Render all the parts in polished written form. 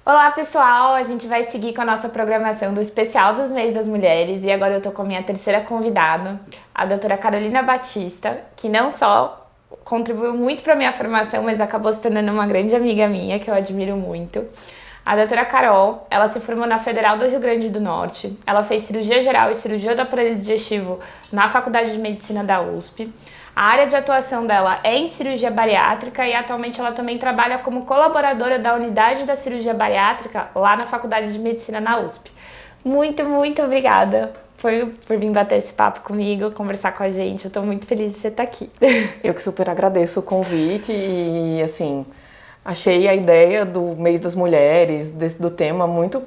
Olá pessoal, a gente vai seguir com a nossa programação do especial dos Mês das Mulheres e agora eu tô com a minha terceira convidada, a doutora Carolina Batista, que não só contribuiu muito para minha formação, mas acabou se tornando uma grande amiga minha, que eu admiro muito. A doutora Carol, ela se formou na Federal do Rio Grande do Norte, ela fez cirurgia geral e cirurgia do aparelho digestivo na Faculdade de Medicina da USP. A área de atuação dela é em cirurgia bariátrica e atualmente ela também trabalha como colaboradora da unidade da cirurgia bariátrica lá na Faculdade de Medicina na USP. Muito obrigada por vir bater esse papo comigo, conversar com a gente. Eu tô muito feliz de você estar aqui. Eu que super agradeço o convite e, assim, achei a ideia do Mês das Mulheres, do tema, muito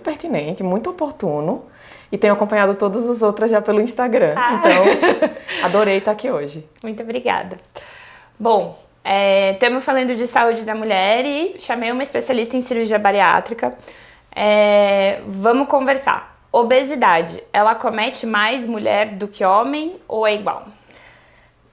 pertinente, muito oportuno. E tenho acompanhado todas as outras já pelo Instagram. Então, adorei estar aqui hoje. Muito obrigada. Bom, estamos falando de saúde da mulher e chamei uma especialista em cirurgia bariátrica. Vamos conversar. Obesidade, ela acomete mais mulher do que homem ou é igual?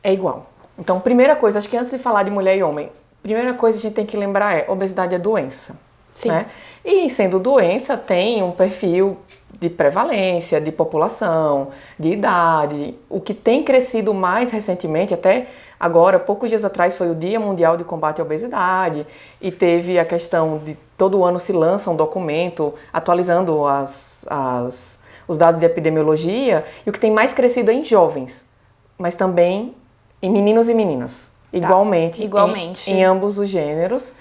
É igual. Então, primeira coisa, acho que antes de falar de mulher e homem, primeira coisa que a gente tem que lembrar é, obesidade é doença. Sim. Né? E sendo doença, tem um perfil de prevalência, de população, de idade. O que tem crescido mais recentemente, até agora, poucos dias atrás, foi o Dia Mundial de Combate à Obesidade e teve a questão de todo ano se lança um documento atualizando os dados de epidemiologia, e o que tem mais crescido é em jovens, mas também em meninos e meninas, igualmente. Em ambos os gêneros,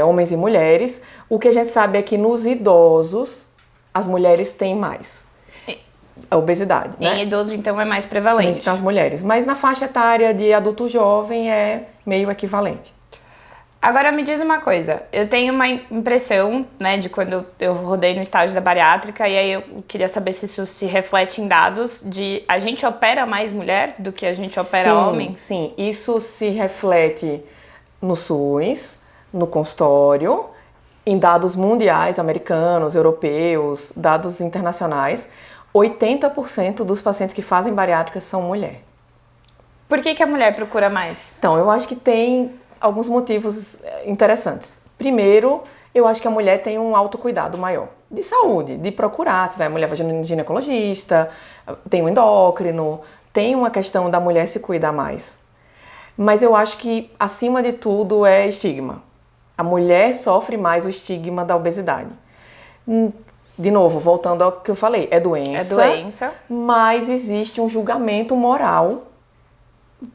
homens e mulheres. O que a gente sabe é que nos idosos, as mulheres têm mais a obesidade, né? Em idoso, então, é mais prevalente. Nas mulheres. Mas na faixa etária de adulto jovem é meio equivalente. Agora me diz uma coisa, eu tenho uma impressão, né, de quando eu rodei no estágio da bariátrica, e aí eu queria saber se isso se reflete em dados de a gente opera mais mulher do que a gente opera homem? Sim, isso se reflete no SUS, no consultório, em dados mundiais, americanos, europeus, dados internacionais. 80% dos pacientes que fazem bariátrica são mulher. Por que a mulher procura mais? Então, eu acho que tem alguns motivos interessantes. Primeiro, eu acho que a mulher tem um autocuidado maior de saúde, de procurar. A mulher vai no ginecologista, tem um endócrino, tem uma questão da mulher se cuidar mais. Mas eu acho que, acima de tudo, é estigma. A mulher sofre mais o estigma da obesidade. De novo, voltando ao que eu falei, é doença, mas existe um julgamento moral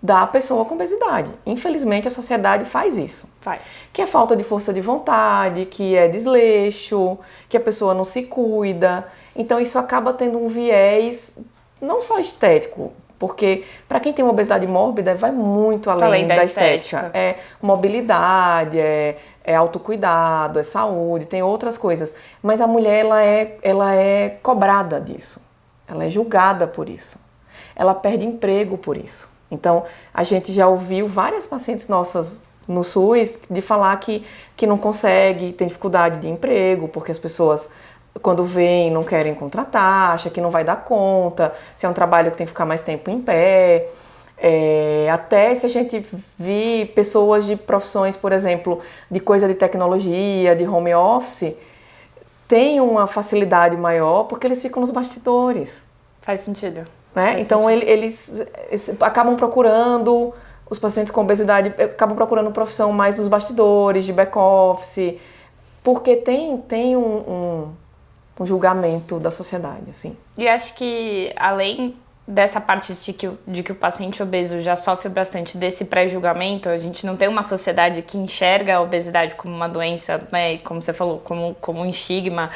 da pessoa com obesidade. Infelizmente, a sociedade faz isso. Que é falta de força de vontade, que é desleixo, que a pessoa não se cuida. Então, isso acaba tendo um viés não só estético, porque para quem tem uma obesidade mórbida, vai muito além da estética. É mobilidade, é autocuidado, é saúde, tem outras coisas. Mas a mulher, ela é cobrada disso. Ela é julgada por isso. Ela perde emprego por isso. Então, a gente já ouviu várias pacientes nossas no SUS de falar que não consegue, tem dificuldade de emprego, porque as pessoas, quando vêm, não querem contratar, acham que não vai dar conta, se é um trabalho que tem que ficar mais tempo em pé. Até se a gente vir pessoas de profissões, por exemplo, de coisa de tecnologia, de home office, tem uma facilidade maior porque eles ficam nos bastidores. Faz sentido. Né? Então eles acabam procurando, os pacientes com obesidade acabam procurando profissão mais dos bastidores, de back-office, porque tem um julgamento da sociedade, assim. E acho que, além dessa parte de que o paciente obeso já sofre bastante desse pré-julgamento, a gente não tem uma sociedade que enxerga a obesidade como uma doença, né, como você falou, como um estigma.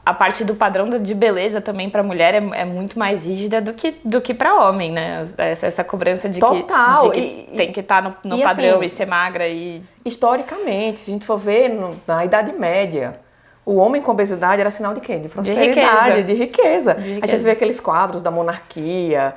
A parte do padrão de beleza também para mulher é muito mais rígida do que para homem, né? Essa cobrança de que tem que estar no padrão, assim, e ser magra. Historicamente, se a gente for ver na Idade Média, o homem com obesidade era sinal de quê? De prosperidade, de riqueza. A gente vê aqueles quadros da monarquia,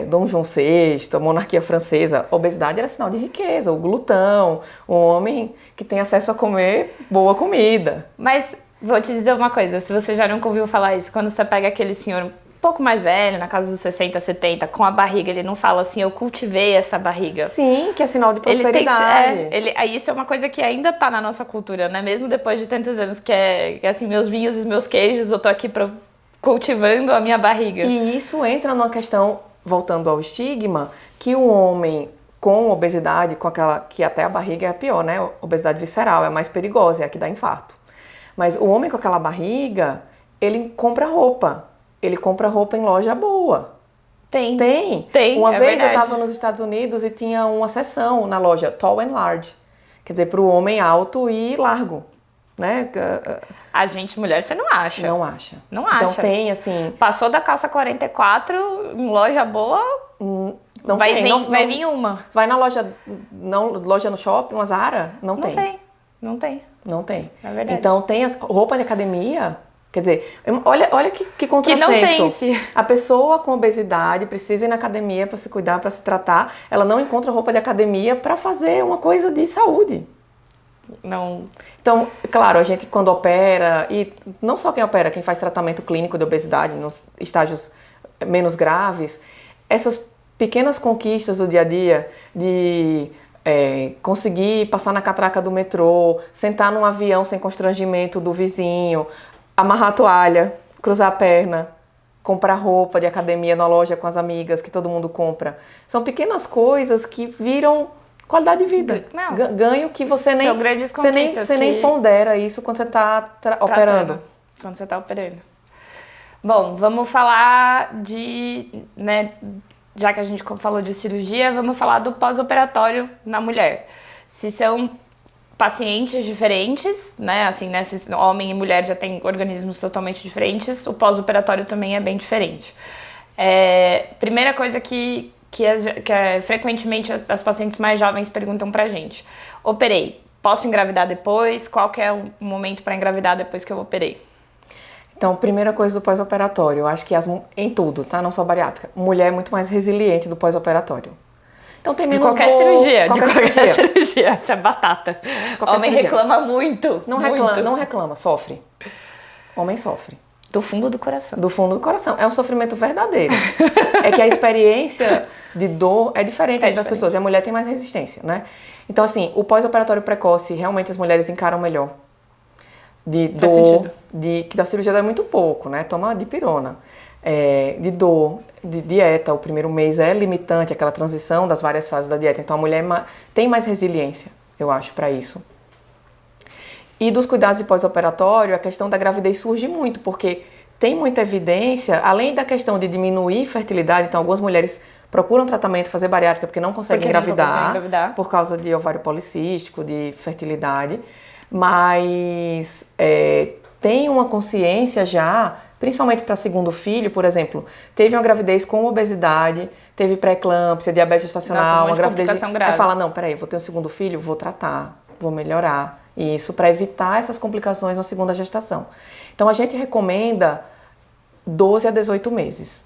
Dom João VI, a monarquia francesa. A obesidade era sinal de riqueza, o glutão, o homem que tem acesso a comer boa comida. Mas vou te dizer uma coisa, se você já nunca ouviu falar isso, quando você pega aquele senhor pouco mais velho, na casa dos 60, 70, com a barriga, ele não fala assim, eu cultivei essa barriga. Sim, que é sinal de prosperidade. Isso é uma coisa que ainda tá na nossa cultura, né? Mesmo depois de tantos anos, que é assim, meus vinhos e meus queijos, eu tô aqui cultivando a minha barriga. E isso entra numa questão, voltando ao estigma, que o homem com obesidade, com aquela, que até a barriga é a pior, né? Obesidade visceral é a mais perigosa, é a que dá infarto. Mas o homem com aquela barriga, ele compra roupa. Ele compra roupa em loja boa. Tem. Uma vez verdade. eu estava nos Estados Unidos e tinha uma seção na loja Tall and Large. Quer dizer, para o homem alto e largo, né? A gente, mulher, você não acha. Não acha. Não acha. Então tem, assim... Passou da calça 44, em loja boa, Não vai tem. vai vir uma. Vai na loja, loja no shopping, uma Zara, não tem. Não tem. Não tem. É verdade. Então tem a roupa de academia... Quer dizer, olha que contrassenso. Que nonsense. A pessoa com obesidade precisa ir na academia para se cuidar, para se tratar. Ela não encontra roupa de academia para fazer uma coisa de saúde. Não. Então, claro, a gente quando opera, e não só quem opera, quem faz tratamento clínico de obesidade nos estágios menos graves, essas pequenas conquistas do dia a dia de conseguir passar na catraca do metrô, sentar num avião sem constrangimento do vizinho, amarrar a toalha, cruzar a perna, comprar roupa de academia na loja com as amigas, que todo mundo compra. São pequenas coisas que viram qualidade de vida. Não. Ganho que você nem pondera isso quando você está operando. Quando você está operando. Bom, vamos falar né, já que a gente falou de cirurgia, vamos falar do pós-operatório na mulher. Se são pacientes diferentes, né? Assim, né? Homem e mulher já têm organismos totalmente diferentes, o pós-operatório também é bem diferente. Primeira coisa que frequentemente as pacientes mais jovens perguntam pra gente: operei, posso engravidar depois? Qual que é o momento para engravidar depois que eu operei? Então, primeira coisa do pós-operatório, eu acho que em tudo, tá? Não só bariátrica. Mulher é muito mais resiliente do pós-operatório. Então tem menos qualquer cirurgia, essa é batata. Homem reclama muito. Não reclama, sofre. Homem sofre. Do fundo do coração. Do fundo do coração. É um sofrimento verdadeiro. É que a experiência de dor é diferente entre as pessoas. E a mulher tem mais resistência, né? Então, assim, o pós-operatório precoce, realmente as mulheres encaram melhor. De dor, que da cirurgia dá muito pouco, né? Toma dipirona. De dor, de dieta, o primeiro mês é limitante, aquela transição das várias fases da dieta. Então a mulher tem mais resiliência, eu acho, para isso. E dos cuidados de pós-operatório, a questão da gravidez surge muito, porque tem muita evidência, além da questão de diminuir fertilidade, então algumas mulheres procuram tratamento, fazer bariátrica porque não conseguem engravidar por causa de ovário policístico, de fertilidade, mas tem uma consciência já, principalmente para segundo filho, por exemplo, teve uma gravidez com obesidade, teve pré-eclâmpsia, diabetes gestacional, uma gravidez grave. Aí fala, não, peraí, vou ter um segundo filho, vou tratar, vou melhorar. Isso para evitar essas complicações na segunda gestação. Então a gente recomenda 12 a 18 meses.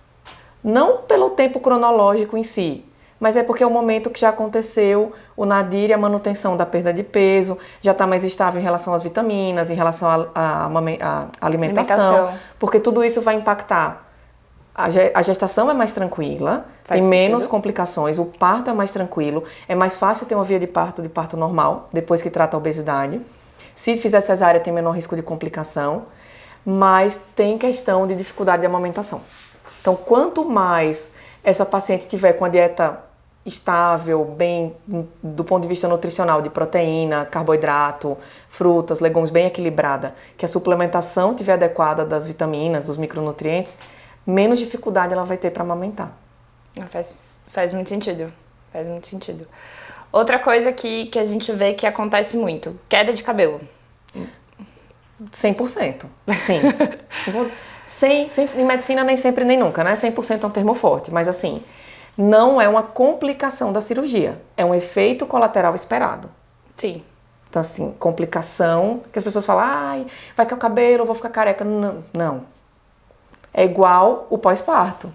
Não pelo tempo cronológico em si, mas é porque é o momento que já aconteceu o nadir e a manutenção da perda de peso, já está mais estável em relação às vitaminas, em relação à alimentação, porque tudo isso vai impactar. A gestação é mais tranquila, tem menos complicações, o parto é mais tranquilo, é mais fácil ter uma via de parto normal, depois que trata a obesidade. Se fizer cesárea tem menor risco de complicação, mas tem questão de dificuldade de amamentação. Então, quanto mais essa paciente tiver com a dieta estável, bem do ponto de vista nutricional, de proteína, carboidrato, frutas, legumes, bem equilibrada, que a suplementação tiver adequada das vitaminas, dos micronutrientes, menos dificuldade ela vai ter para amamentar. Faz muito sentido. Faz muito sentido. Outra coisa que a gente vê que acontece muito, queda de cabelo. 100%. Sim. Em medicina nem sempre nem nunca, né? 100% é um termo forte, mas assim, não é uma complicação da cirurgia, é um efeito colateral esperado. Sim. Então assim, complicação, que as pessoas falam, ai, vai cair o cabelo, eu vou ficar careca. Não. É igual o pós-parto.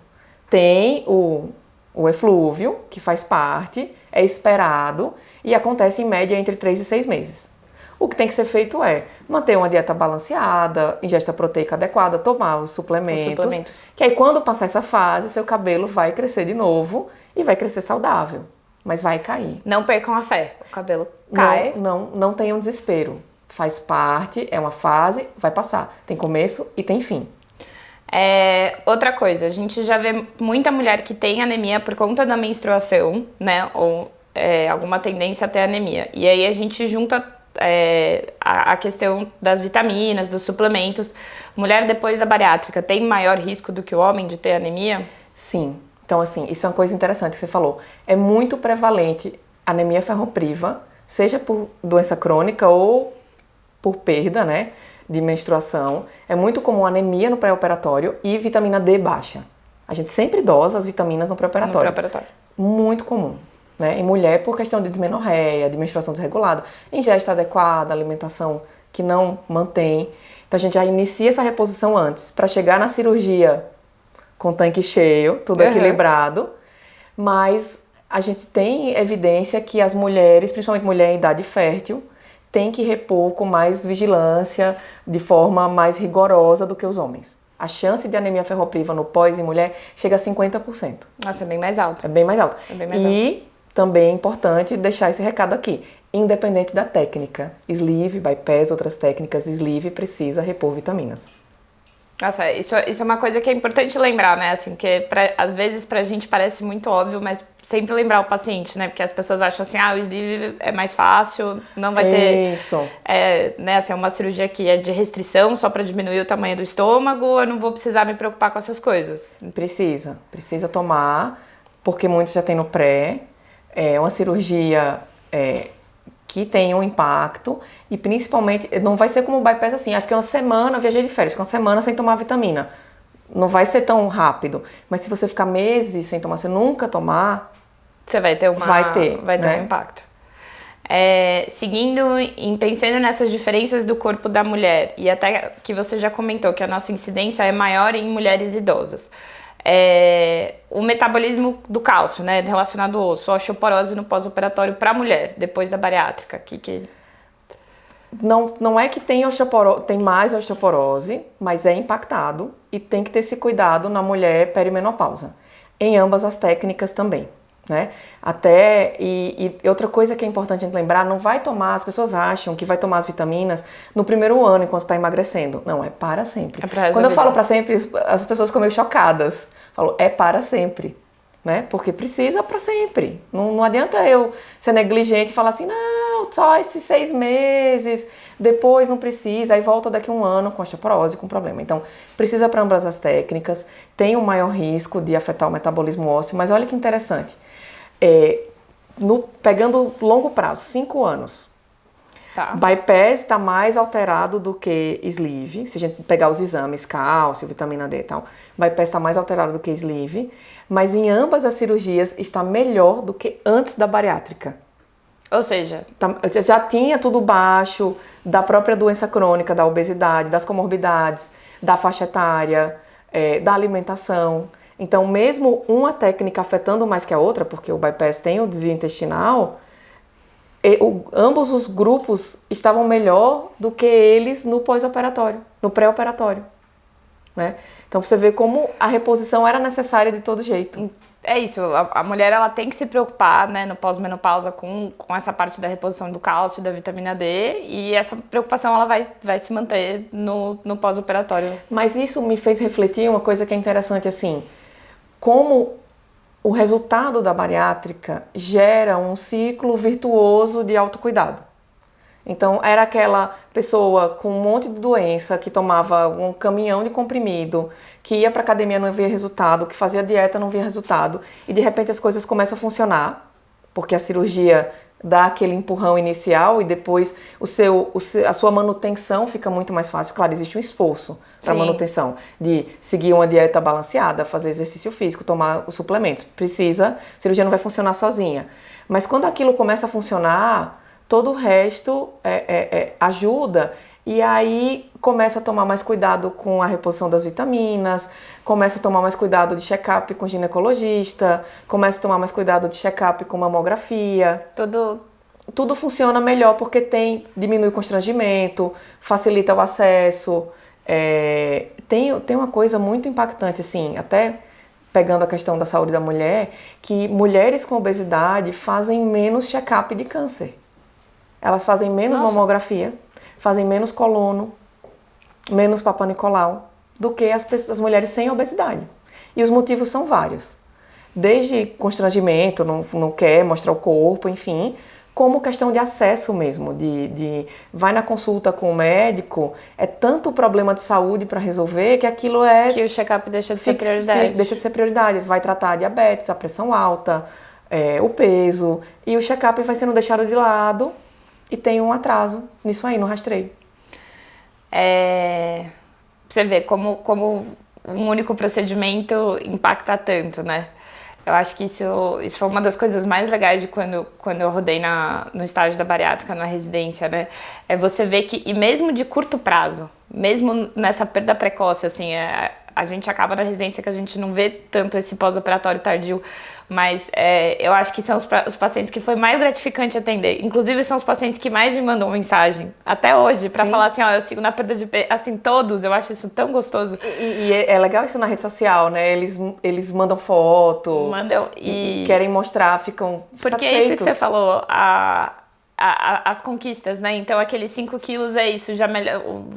Tem o eflúvio, que faz parte, é esperado e acontece em média entre 3 e 6 meses. O que tem que ser feito é manter uma dieta balanceada, ingesta proteica adequada, tomar os suplementos. Que aí quando passar essa fase, seu cabelo vai crescer de novo e vai crescer saudável. Mas vai cair. Não percam a fé, o cabelo cai. Não tenham desespero. Faz parte, é uma fase, vai passar. Tem começo e tem fim. Outra coisa, a gente já vê muita mulher que tem anemia por conta da menstruação, né? Ou alguma tendência a ter anemia. E aí a gente junta a questão das vitaminas, dos suplementos. Mulher depois da bariátrica tem maior risco do que o homem de ter anemia? Sim. Então, assim, isso é uma coisa interessante que você falou. É muito prevalente anemia ferropriva, seja por doença crônica ou por perda, né, de menstruação. É muito comum anemia no pré-operatório e vitamina D baixa. A gente sempre dosa as vitaminas no pré-operatório. Muito comum. Né? Em mulher, por questão de dismenorreia, de menstruação desregulada, ingesta adequada, alimentação que não mantém. Então, a gente já inicia essa reposição antes, para chegar na cirurgia com o tanque cheio, tudo equilibrado, mas a gente tem evidência que as mulheres, principalmente mulher em idade fértil, tem que repor com mais vigilância, de forma mais rigorosa do que os homens. A chance de anemia ferropriva no pós em mulher chega a 50%. Nossa, é bem mais alto. É bem mais alto. Também é importante deixar esse recado aqui, independente da técnica. Sleeve, bypass, outras técnicas, sleeve precisa repor vitaminas. Nossa, isso é uma coisa que é importante lembrar, né? Assim, porque às vezes pra gente parece muito óbvio, mas sempre lembrar o paciente, né? Porque as pessoas acham assim, o sleeve é mais fácil, não vai ter... Isso. Né, assim, uma cirurgia que é de restrição só pra diminuir o tamanho do estômago, eu não vou precisar me preocupar com essas coisas. Precisa tomar, porque muitos já tem no pré. É uma cirurgia que tem um impacto e principalmente, não vai ser como o bypass assim, fiquei uma semana, viajei de férias, fiquei uma semana sem tomar vitamina. Não vai ser tão rápido, mas se você ficar meses sem tomar, você nunca tomar, você vai ter um impacto. Pensando nessas diferenças do corpo da mulher, e até que você já comentou que a nossa incidência é maior em mulheres idosas. O metabolismo do cálcio, né, relacionado ao osso, a osteoporose no pós-operatório para a mulher, depois da bariátrica. Não é que tem mais osteoporose, mas é impactado e tem que ter esse cuidado na mulher perimenopausa. Em ambas as técnicas também, né? E outra coisa que é importante a gente lembrar, não vai tomar, as pessoas acham que vai tomar as vitaminas no primeiro ano enquanto está emagrecendo. Não, é para sempre. Quando eu falo para sempre, as pessoas ficam meio chocadas. Falo, é para sempre. Né? Porque precisa para sempre. Não adianta eu ser negligente e falar assim, não, só esses 6 meses, depois não precisa, aí volta daqui a um ano com osteoporose, com problema. Então, precisa para ambas as técnicas, tem um maior risco de afetar o metabolismo ósseo, mas olha que interessante, pegando longo prazo, 5 anos, bypass está mais alterado do que sleeve, se a gente pegar os exames, cálcio, vitamina D e tal, bypass está mais alterado do que sleeve, mas em ambas as cirurgias está melhor do que antes da bariátrica. Ou seja, já tinha tudo baixo da própria doença crônica, da obesidade, das comorbidades, da faixa etária, da alimentação. Então, mesmo uma técnica afetando mais que a outra, porque o bypass tem o desvio intestinal, ambos os grupos estavam melhor do que eles no pós-operatório, no pré-operatório, né? Então, você vê como a reposição era necessária de todo jeito. É isso, a mulher ela tem que se preocupar, né, no pós-menopausa com essa parte da reposição do cálcio e da vitamina D, e essa preocupação ela vai se manter no pós-operatório. Mas isso me fez refletir uma coisa que é interessante, assim, como o resultado da bariátrica gera um ciclo virtuoso de autocuidado. Então, era aquela pessoa com um monte de doença, que tomava um caminhão de comprimido, que ia para academia e não via resultado, que fazia dieta e não via resultado, e de repente as coisas começam a funcionar, porque a cirurgia dá aquele empurrão inicial e depois a sua manutenção fica muito mais fácil. Claro, existe um esforço para manutenção, de seguir uma dieta balanceada, fazer exercício físico, tomar os suplementos. A cirurgia não vai funcionar sozinha. Mas quando aquilo começa a funcionar, todo o resto ajuda, e aí começa a tomar mais cuidado com a reposição das vitaminas, começa a tomar mais cuidado de check-up com ginecologista, começa a tomar mais cuidado de check-up com mamografia. tudo funciona melhor porque diminui o constrangimento, facilita o acesso. Tem uma coisa muito impactante, assim, até pegando a questão da saúde da mulher, que mulheres com obesidade fazem menos check-up de câncer. Elas fazem menos mamografia, fazem menos colono, menos Papa Nicolau, do que as mulheres sem obesidade. E os motivos são vários. Desde constrangimento, não quer mostrar o corpo, enfim, como questão de acesso mesmo, vai na consulta com o médico, é tanto problema de saúde para resolver que aquilo que o check-up deixa de ser prioridade. Deixa de ser prioridade, vai tratar a diabetes, a pressão alta, o peso, e o check-up vai sendo deixado de lado e tem um atraso nisso aí, no rastreio. Você vê como um único procedimento impacta tanto, né? Eu acho que isso foi uma das coisas mais legais de quando eu rodei no estágio da bariátrica, na residência, né? É você ver que, e mesmo de curto prazo, mesmo nessa perda precoce, assim, a gente acaba na residência que a gente não vê tanto esse pós-operatório tardio, mas eu acho que são os pacientes que foi mais gratificante atender. Inclusive, são os pacientes que mais me mandam mensagem, até hoje, pra falar assim, ó, eu sigo na perda de peso, assim, todos, eu acho isso tão gostoso. E é legal isso na rede social, né? Eles mandam foto, e querem mostrar, ficam porque satisfeitos. É isso que você falou, as conquistas, né? Então, aqueles 5 quilos é isso,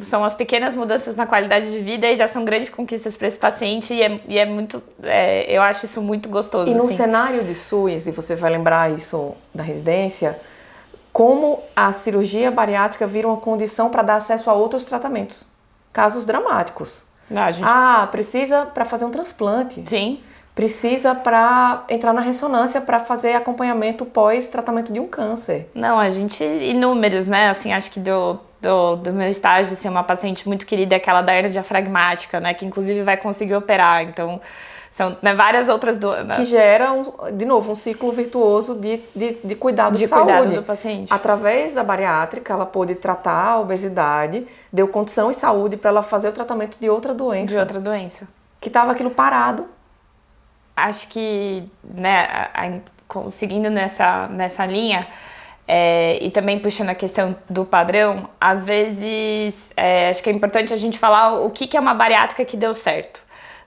são as pequenas mudanças na qualidade de vida e já são grandes conquistas para esse paciente e é muito, eu acho isso muito gostoso. E no assim. cenário de SUS, e você vai lembrar isso da residência, como a cirurgia bariátrica vira uma condição para dar acesso a outros tratamentos, casos dramáticos. Precisa para fazer um transplante. Sim. Precisa para entrar na ressonância para fazer acompanhamento pós-tratamento de um câncer. Não, a gente, inúmeros, né? Assim, acho que do meu estágio, assim, uma paciente muito querida, aquela da hernia diafragmática, né? Que inclusive vai conseguir operar. Então, são, né, várias outras que gera, de novo, um ciclo virtuoso de cuidado de saúde. Cuidado do paciente. Através da bariátrica, ela pôde tratar a obesidade, deu condição e saúde para ela fazer o tratamento de outra doença. De outra doença. Que estava aquilo parado. Acho que, né, seguindo nessa linha, e também puxando a questão do padrão, às vezes, acho que é importante a gente falar o que é uma bariátrica que deu certo.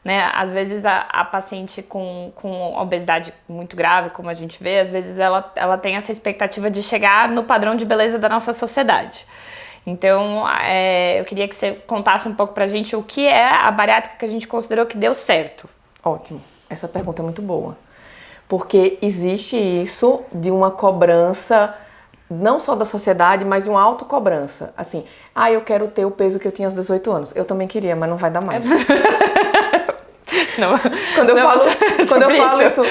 Né? Às vezes a paciente com obesidade muito grave, como a gente vê, às vezes ela tem essa expectativa de chegar no padrão de beleza da nossa sociedade. Então, eu queria que você contasse um pouco pra gente o que é a bariátrica que a gente considerou que deu certo. Ótimo. Essa pergunta é muito boa, porque existe isso de uma cobrança, não só da sociedade, mas de uma autocobrança. Assim, eu quero ter o peso que eu tinha aos 18 anos. Eu também queria, mas não vai dar mais. Quando eu falo isso...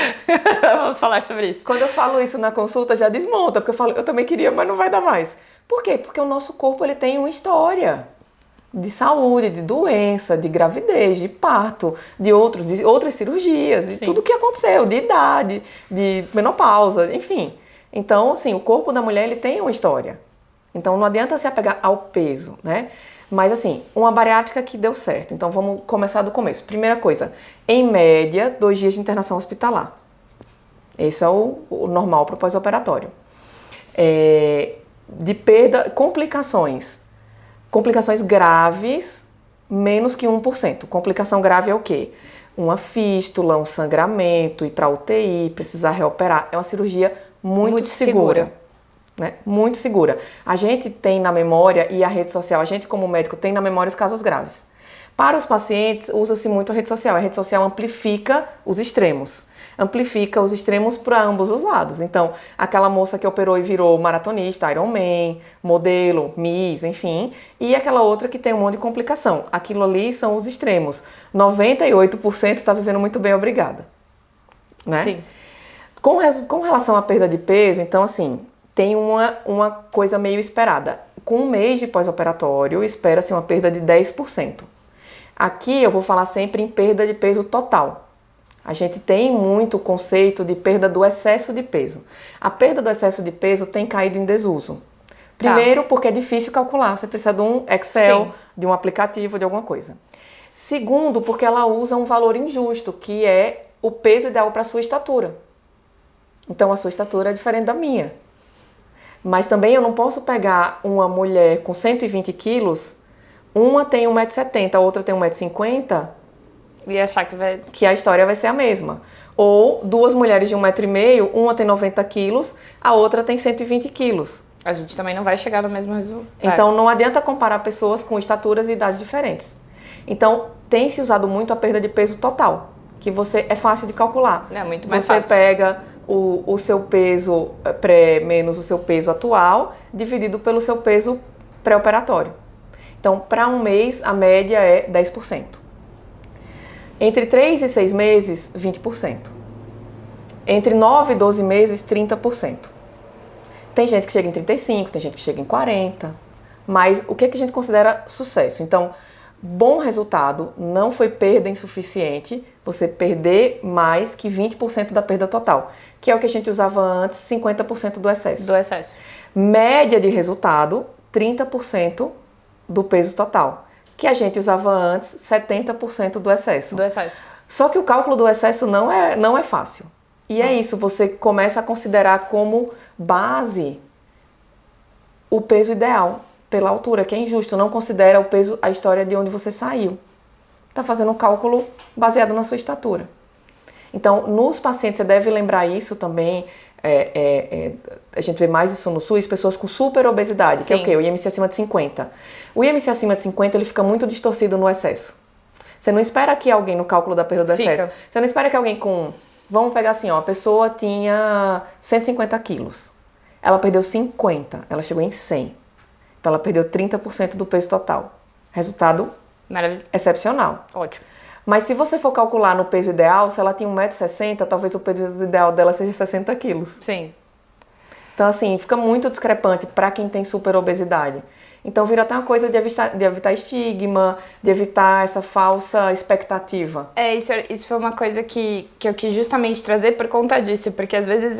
Vamos falar sobre isso. Quando eu falo isso na consulta, já desmonta, porque eu falo, eu também queria, mas não vai dar mais. Por quê? Porque o nosso corpo ele tem uma história de saúde, de doença, de gravidez, de parto, de outras cirurgias, de tudo que aconteceu, de idade, de menopausa, enfim. Então, assim, o corpo da mulher ele tem uma história. Então, não adianta se apegar ao peso, né? Mas, assim, uma bariátrica que deu certo. Então, vamos começar do começo. Primeira coisa, em média, 2 dias de internação hospitalar. Esse é o normal para o pós-operatório. De perda, complicações graves, menos que 1%. Complicação grave é o quê? Uma fístula, um sangramento, ir para UTI, precisar reoperar. É uma cirurgia muito segura. Né? Muito segura. A gente tem na memória, e a rede social, a gente como médico tem na memória os casos graves. Para os pacientes, usa-se muito a rede social. A rede social amplifica os extremos. Amplifica os extremos para ambos os lados. Então, aquela moça que operou e virou maratonista, Ironman, modelo, Miss, enfim, e aquela outra que tem um monte de complicação. Aquilo ali são os extremos. 98% está vivendo muito bem, obrigada. Né? Sim. Com relação à perda de peso, então, assim, tem uma coisa meio esperada. Com 1 mês de pós-operatório, espera-se uma perda de 10%. Aqui eu vou falar sempre em perda de peso total. A gente tem muito o conceito de perda do excesso de peso. A perda do excesso de peso tem caído em desuso. Primeiro, porque é difícil calcular. Você precisa de um Excel, de um aplicativo, de alguma coisa. Segundo, porque ela usa um valor injusto, que é o peso ideal para a sua estatura. Então, a sua estatura é diferente da minha. Mas também eu não posso pegar uma mulher com 120 quilos, uma tem 1,70 m, a outra tem 1,50 m, E achar que a história vai ser a mesma. Ou duas mulheres de 1,5 m, uma tem 90 quilos, a outra tem 120 quilos. A gente também não vai chegar no mesmo resultado. Então não adianta comparar pessoas com estaturas e idades diferentes. Então tem se usado muito a perda de peso total, que é fácil de calcular. É muito mais fácil. Você pega o seu peso pré menos o seu peso atual, dividido pelo seu peso pré-operatório. Então, para um mês, a média é 10%. Entre 3 e 6 meses, 20%. Entre 9 e 12 meses, 30%. Tem gente que chega em 35%, tem gente que chega em 40%. Mas o que a gente considera sucesso? Então, bom resultado não foi perda insuficiente, você perder mais que 20% da perda total, que é o que a gente usava antes, 50% do excesso. Do excesso. Média de resultado, 30% do peso total, que a gente usava antes, 70% do excesso. Do excesso. Só que o cálculo do excesso não é fácil. E é isso, você começa a considerar como base o peso ideal pela altura, que é injusto, não considera o peso, a história de onde você saiu. Está fazendo um cálculo baseado na sua estatura. Então, nos pacientes, você deve lembrar isso também, a gente vê mais isso no SUS, pessoas com super obesidade, que é o quê? O IMC acima de 50. O IMC acima de 50, ele fica muito distorcido no excesso. Você não espera que alguém, no cálculo da perda do excesso, você não espera que alguém com, vamos pegar assim, ó, a pessoa tinha 150 quilos, ela perdeu 50, ela chegou em 100. Então ela perdeu 30% do peso total. Resultado excepcional. Ótimo. Mas se você for calcular no peso ideal, se ela tinha 1,60 m, talvez o peso ideal dela seja 60 quilos. Sim. Então, assim, fica muito discrepante para quem tem super obesidade. Então, vira até uma coisa de evitar estigma, de evitar essa falsa expectativa. Isso foi uma coisa que eu quis justamente trazer por conta disso, porque às vezes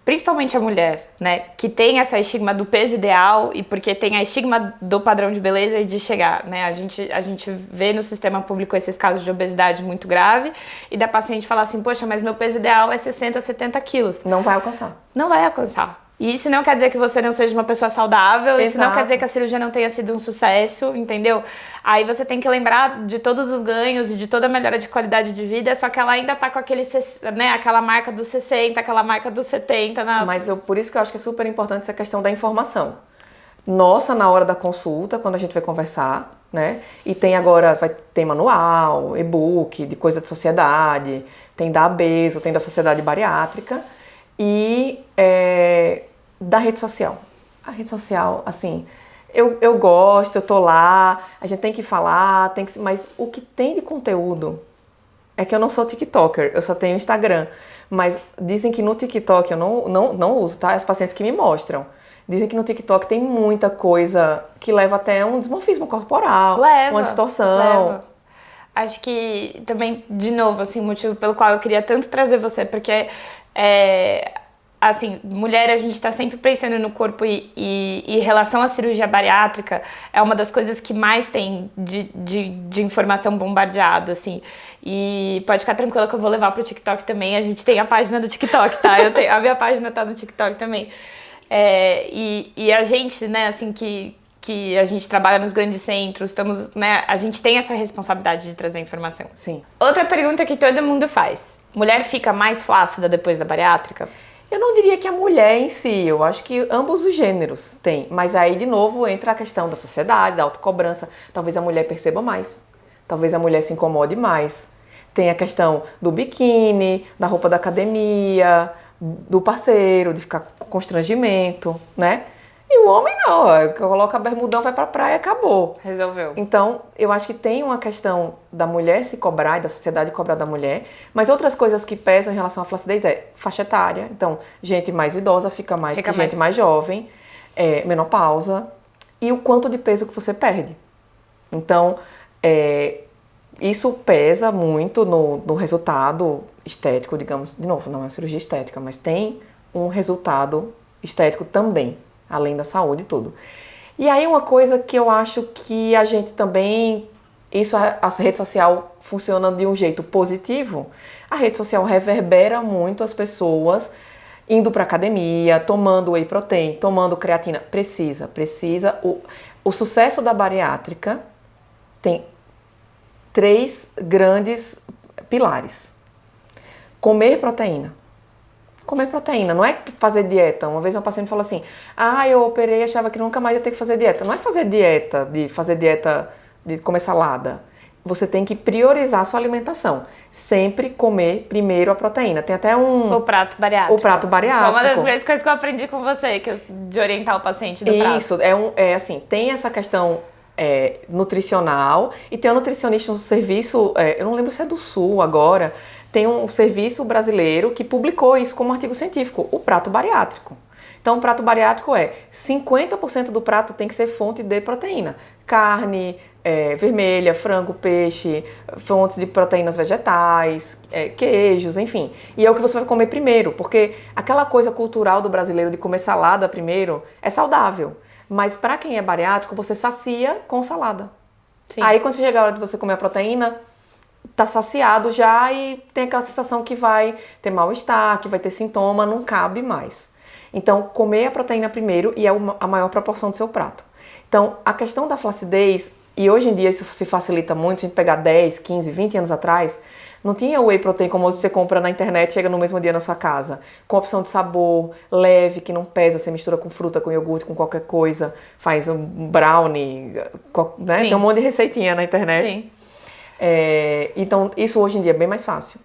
principalmente a mulher, né, que tem essa estigma do peso ideal e porque tem a estigma do padrão de beleza e de chegar, né, a gente vê no sistema público esses casos de obesidade muito grave e da paciente falar assim, poxa, mas meu peso ideal é 60, 70 quilos. Não vai alcançar. Não vai alcançar. E isso não quer dizer que você não seja uma pessoa saudável, Exato. Isso não quer dizer que a cirurgia não tenha sido um sucesso, entendeu? Aí você tem que lembrar de todos os ganhos e de toda a melhora de qualidade de vida, só que ela ainda tá com aquela marca dos 60, aquela marca dos 70. Mas por isso que eu acho que é super importante essa questão da informação. Nossa, na hora da consulta, quando a gente vai conversar, né? E tem agora, tem manual, e-book, de coisa de sociedade, tem da ABESO, tem da Sociedade Bariátrica e da rede social. A rede social, assim, eu gosto, eu tô lá, a gente tem que falar, mas o que tem de conteúdo é que eu não sou TikToker, eu só tenho Instagram. Mas dizem que no TikTok, eu não uso, tá? As pacientes que me mostram. Dizem que no TikTok tem muita coisa que leva até um dismorfismo corporal, uma distorção. Leva. Acho que também, de novo, assim, o motivo pelo qual eu queria tanto trazer você, porque assim, mulher, a gente tá sempre pensando no corpo e em relação à cirurgia bariátrica, é uma das coisas que mais tem de informação bombardeada, assim. E pode ficar tranquila que eu vou levar pro TikTok também, a gente tem a página do TikTok, tá? A minha página tá no TikTok também. E a gente, né, assim, que a gente trabalha nos grandes centros, né, a gente tem essa responsabilidade de trazer informação. Sim. Outra pergunta que todo mundo faz: mulher fica mais flácida depois da bariátrica? Eu não diria que a mulher em si, eu acho que ambos os gêneros têm. Mas aí, de novo, entra a questão da sociedade, da autocobrança. Talvez a mulher perceba mais. Talvez a mulher se incomode mais. Tem a questão do biquíni, da roupa da academia, do parceiro, de ficar com constrangimento, né? E o homem não, coloca bermudão, vai pra praia e acabou. Resolveu. Então, eu acho que tem uma questão da mulher se cobrar e da sociedade cobrar da mulher, mas outras coisas que pesam em relação à flacidez faixa etária. Então, gente mais idosa fica mais que gente mais jovem, menopausa e o quanto de peso que você perde. Então, isso pesa muito no resultado estético, digamos, de novo, não é uma cirurgia estética, mas tem um resultado estético também, além da saúde e tudo. E aí uma coisa que eu acho que a gente também, a rede social funciona de um jeito positivo, a rede social reverbera muito as pessoas indo para academia, tomando whey protein, tomando creatina. Precisa. O sucesso da bariátrica tem 3 grandes pilares. Comer proteína. Comer proteína, não é fazer dieta. Uma vez uma paciente falou assim, eu operei e achava que nunca mais ia ter que fazer dieta. Não é fazer dieta de comer salada. Você tem que priorizar a sua alimentação. Sempre comer primeiro a proteína. Tem até O prato bariátrico. O prato bariátrico. Foi uma das grandes coisas que eu aprendi com você, de orientar o paciente do prato. Isso, assim, tem essa questão nutricional e tem um nutricionista no serviço, eu não lembro se é do Sul agora, tem um serviço brasileiro que publicou isso como artigo científico, o prato bariátrico. Então, o prato bariátrico 50% do prato tem que ser fonte de proteína. Carne vermelha, frango, peixe, fontes de proteínas vegetais, queijos, enfim. E é o que você vai comer primeiro, porque aquela coisa cultural do brasileiro de comer salada primeiro é saudável. Mas para quem é bariátrico, você sacia com salada. Sim. Aí, quando chega a hora de você comer a proteína, tá saciado já e tem aquela sensação que vai ter mal-estar, que vai ter sintoma, não cabe mais. Então, comer a proteína primeiro e é a maior proporção do seu prato. Então, a questão da flacidez, e hoje em dia isso se facilita muito, se a gente pegar 10, 15, 20 anos atrás, não tinha whey protein como você compra na internet e chega no mesmo dia na sua casa. Com opção de sabor, leve, que não pesa, você mistura com fruta, com iogurte, com qualquer coisa, faz um brownie, né? Tem um monte de receitinha na internet. Sim. Então, isso hoje em dia é bem mais fácil.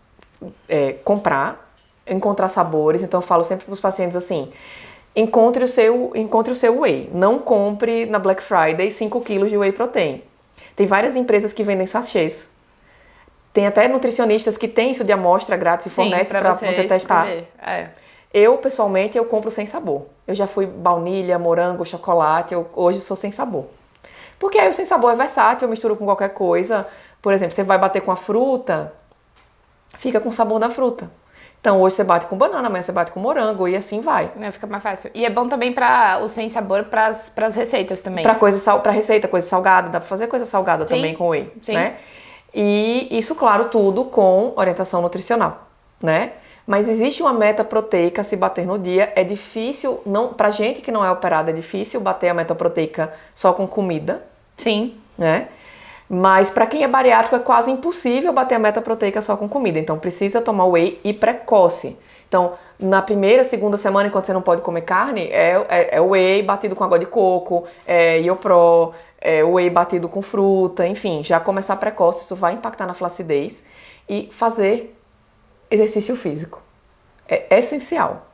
Comprar, encontrar sabores. Então, eu falo sempre para os pacientes assim, encontre o seu whey. Não compre na Black Friday 5 kg de whey protein. Tem várias empresas que vendem sachês. Tem até nutricionistas que têm isso de amostra grátis e fornecem para você testar. Eu, pessoalmente, eu compro sem sabor. Eu já fui baunilha, morango, chocolate, hoje sou sem sabor. Porque aí o sem sabor é versátil, eu misturo com qualquer coisa. Por exemplo, você vai bater com a fruta, fica com o sabor da fruta. Então, hoje você bate com banana, amanhã você bate com morango e assim vai. Fica mais fácil. E é bom também para o sem sabor, para as receitas também. Para receita, coisa salgada, dá para fazer coisa salgada também com whey, né? E isso, claro, tudo com orientação nutricional, né? Mas existe uma meta proteica a se bater no dia. É difícil, pra gente que não é operada, é difícil bater a meta proteica só com comida. Sim. Né? Mas para quem é bariátrico é quase impossível bater a meta proteica só com comida. Então precisa tomar whey e precoce. Então, na primeira, segunda semana, enquanto você não pode comer carne, é whey batido com água de coco, Iopro, whey batido com fruta, enfim, já começar precoce, isso vai impactar na flacidez. E fazer exercício físico. É essencial.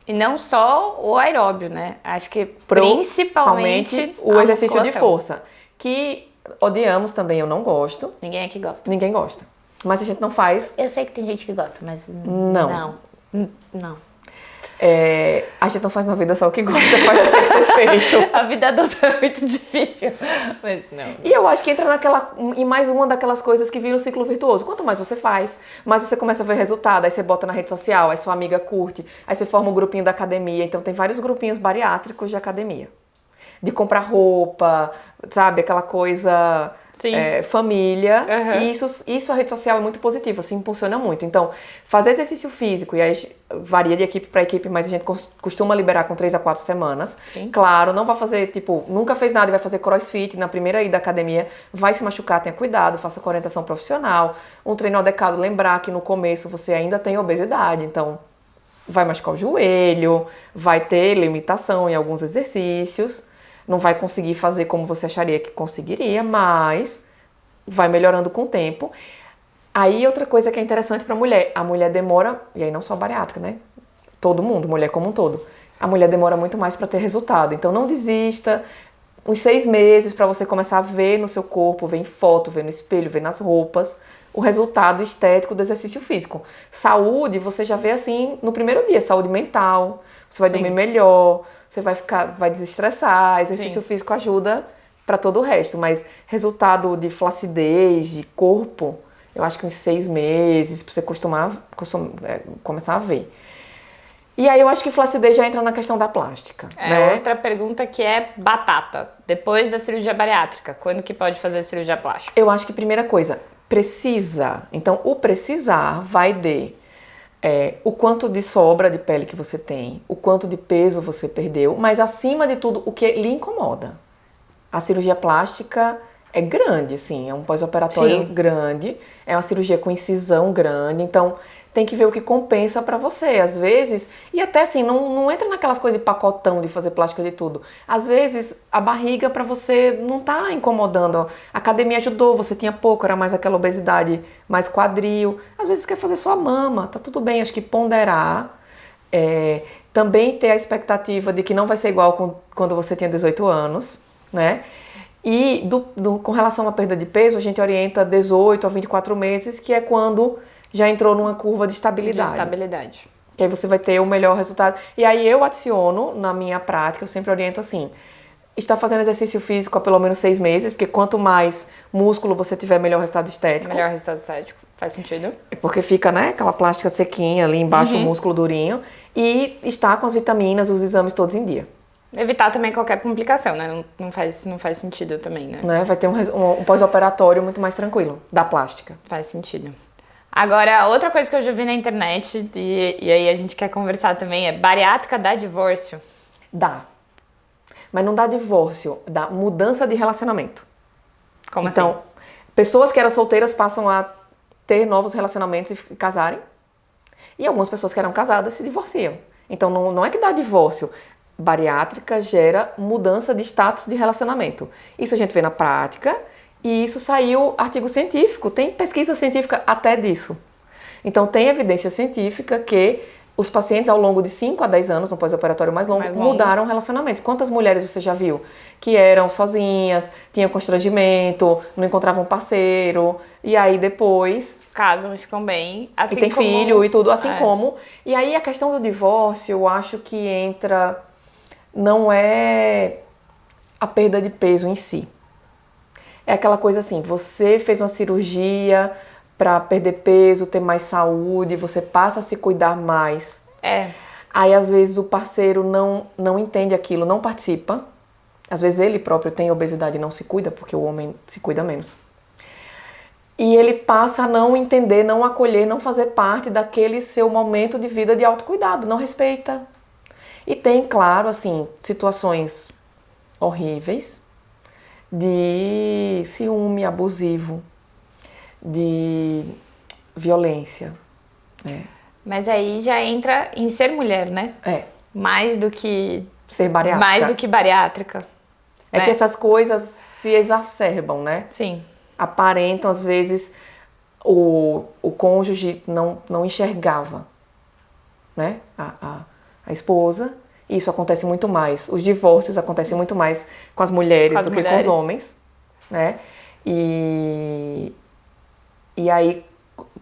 E não só o aeróbio, né? Acho que principalmente o exercício de força. Que odiamos também, eu não gosto. Ninguém aqui gosta. Ninguém gosta. Mas a gente não faz. Eu sei que tem gente que gosta, mas não. Não. A gente não faz na vida só o que gosta, faz o que tem que ser feito. A vida adulta é muito difícil, mas não. E eu acho que entra em mais uma daquelas coisas que vira um ciclo virtuoso. Quanto mais você faz, mais você começa a ver resultado, aí você bota na rede social, aí sua amiga curte, aí você forma um grupinho da academia. Então tem vários grupinhos bariátricos de academia. De comprar roupa, sabe? Aquela coisa... família, e isso a rede social é muito positiva, se impulsiona muito. Então, fazer exercício físico, e aí varia de equipe para equipe, mas a gente costuma liberar com 3 a 4 semanas. Sim. Claro, não vai fazer, nunca fez nada e vai fazer crossfit na primeira ida da academia, vai se machucar, tenha cuidado, faça com orientação profissional, um treino adequado, lembrar que no começo você ainda tem obesidade, então vai machucar o joelho, vai ter limitação em alguns exercícios, não vai conseguir fazer como você acharia que conseguiria, mas vai melhorando com o tempo. Aí outra coisa que é interessante para a mulher demora, e aí não só bariátrica, né? Todo mundo, mulher como um todo. A mulher demora muito mais para ter resultado. Então não desista, uns 6 meses para você começar a ver no seu corpo, ver em foto, ver no espelho, ver nas roupas, o resultado estético do exercício físico. Saúde, você já vê assim no primeiro dia, saúde mental, você vai dormir melhor, você vai desestressar, exercício físico ajuda para todo o resto, mas resultado de flacidez, de corpo, eu acho que uns 6 meses para você começar a ver. E aí eu acho que flacidez já entra na questão da plástica. Né? Outra pergunta que é batata. Depois da cirurgia bariátrica, quando que pode fazer cirurgia plástica? Eu acho que primeira coisa, precisa. Então o precisar vai de o quanto de sobra de pele que você tem, o quanto de peso você perdeu, mas acima de tudo, o que lhe incomoda. A cirurgia plástica é grande, assim, é um pós-operatório grande, é uma cirurgia com incisão grande, então tem que ver o que compensa pra você, às vezes, e até assim, não entra naquelas coisas de pacotão de fazer plástica de tudo. Às vezes, a barriga pra você não tá incomodando, a academia ajudou, você tinha pouco, era mais aquela obesidade, mais quadril, às vezes quer fazer sua mama, tá tudo bem, acho que ponderar, também ter a expectativa de que não vai ser igual quando você tinha 18 anos, né? E com relação à perda de peso, a gente orienta 18 a 24 meses, que é quando já entrou numa curva de estabilidade. Que aí você vai ter o melhor resultado. E aí eu adiciono na minha prática, eu sempre oriento assim, está fazendo exercício físico há pelo menos 6 meses, porque quanto mais músculo você tiver, melhor resultado estético. Melhor resultado estético, faz sentido. Porque fica, né, aquela plástica sequinha ali embaixo, o músculo durinho. E está com as vitaminas, os exames todos em dia. Evitar também qualquer complicação, né? Não faz sentido também, né? Vai ter um pós-operatório muito mais tranquilo, da plástica. Faz sentido. Agora, outra coisa que eu já vi na internet, e aí a gente quer conversar também, é bariátrica dá divórcio? Dá. Mas não dá divórcio, dá mudança de relacionamento. Como então, assim? Pessoas que eram solteiras passam a ter novos relacionamentos e casarem. E algumas pessoas que eram casadas se divorciam. Então, não é que dá divórcio. Bariátrica gera mudança de status de relacionamento. Isso a gente vê na prática e isso saiu artigo científico, tem pesquisa científica até disso. Então tem evidência científica que os pacientes ao longo de 5 a 10 anos, no pós-operatório mais longo, mudaram relacionamentos. Quantas mulheres você já viu que eram sozinhas, tinham constrangimento, não encontravam parceiro e aí depois casam e ficam bem, assim e tem como... filho e tudo, assim como. E aí a questão do divórcio, eu acho que entra... Não é a perda de peso em si. É aquela coisa assim, você fez uma cirurgia para perder peso, ter mais saúde, você passa a se cuidar mais. Aí às vezes o parceiro não entende aquilo, não participa. Às vezes ele próprio tem obesidade e não se cuida, porque o homem se cuida menos. E ele passa a não entender, não acolher, não fazer parte daquele seu momento de vida de autocuidado, não respeita. E tem, claro, assim, situações horríveis de ciúme abusivo, de violência, né? Mas aí já entra em ser mulher, né? Mais do que... Ser bariátrica. Mais do que bariátrica. É que essas coisas se exacerbam, né? Sim. Aparentam, às vezes, o cônjuge não enxergava, né? A esposa, e isso acontece muito mais. Os divórcios acontecem muito mais com as mulheres do que com os homens, né? E aí,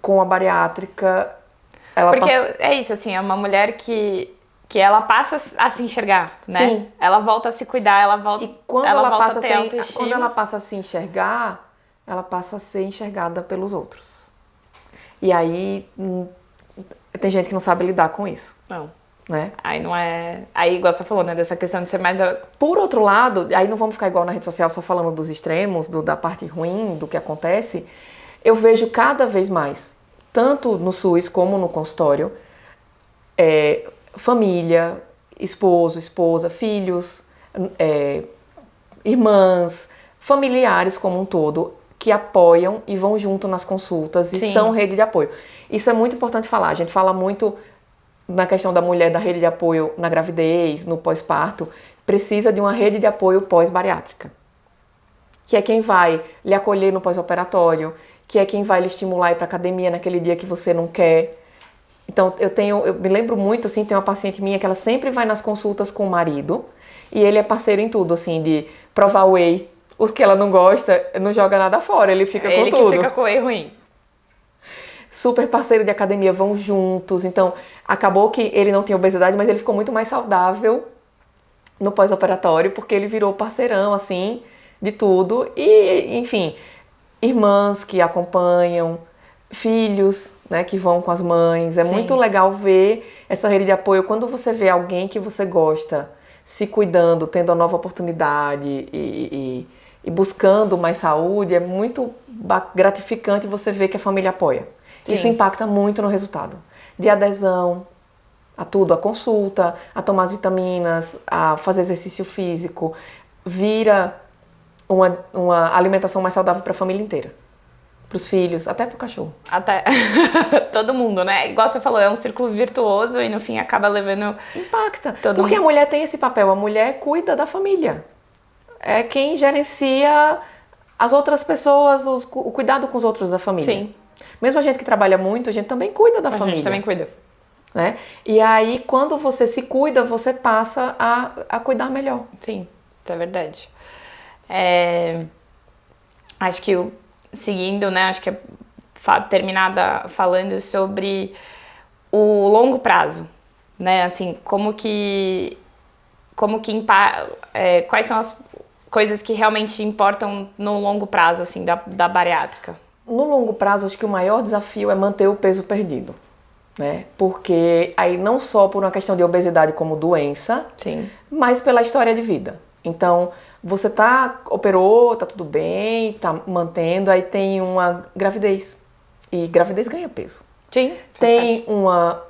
com a bariátrica, ela porque é isso, assim, é uma mulher que ela passa a se enxergar, né? Sim. Ela volta a se cuidar, ela volta, e quando ela volta a ter autoestima. Quando ela passa a se enxergar, ela passa a ser enxergada pelos outros. E aí, tem gente que não sabe lidar com isso. Não. Né? Aí não é... Aí, igual você falou, né? Dessa questão de ser mais... Por outro lado, aí não vamos ficar igual na rede social só falando dos extremos, da parte ruim, do que acontece. Eu vejo cada vez mais, tanto no SUS como no consultório, família, esposo, esposa, filhos, irmãs, familiares como um todo, que apoiam e vão junto nas consultas e são rede de apoio. Isso é muito importante falar. A gente fala muito na questão da mulher, da rede de apoio na gravidez, no pós-parto, precisa de uma rede de apoio pós-bariátrica. Que é quem vai lhe acolher no pós-operatório, que é quem vai lhe estimular a ir para academia naquele dia que você não quer. Então, eu me lembro muito, assim, tem uma paciente minha que ela sempre vai nas consultas com o marido, e ele é parceiro em tudo, assim, de provar whey. Os que ela não gosta, não joga nada fora, ele fica com tudo. Ele que fica com o whey ruim. Super parceiro de academia, vão juntos. Então, acabou que ele não tinha obesidade, mas ele ficou muito mais saudável no pós-operatório, porque ele virou parceirão, assim, de tudo. E, enfim, irmãs que acompanham, filhos, né, que vão com as mães. É muito legal ver essa rede de apoio. Quando você vê alguém que você gosta se cuidando, tendo a nova oportunidade e buscando mais saúde, é muito gratificante você ver que a família apoia. Isso impacta muito no resultado. de adesão a tudo, a consulta, a tomar as vitaminas, a fazer exercício físico, vira uma alimentação mais saudável para a família inteira. Para os filhos, até para o cachorro. Até todo mundo, né? Igual você falou, é um círculo virtuoso e no fim acaba levando... Impacta. Porque a mulher tem esse papel, a mulher cuida da família. É quem gerencia as outras pessoas, o cuidado com os outros da família. Sim. Mesmo a gente que trabalha muito, a gente também cuida da família. A gente também cuida. Né? E aí, quando você se cuida, você passa a cuidar melhor. Sim, isso é verdade. Acho que seguindo, né? Acho que é terminada falando sobre o longo prazo, né? Assim, quais são as coisas que realmente importam no longo prazo, assim, da bariátrica? No longo prazo, acho que o maior desafio é manter o peso perdido, né? Porque aí não só por uma questão de obesidade como doença, sim, mas pela história de vida. Então, você operou, tá tudo bem, tá mantendo, aí tem uma gravidez. E gravidez ganha peso. Sim. Tem uma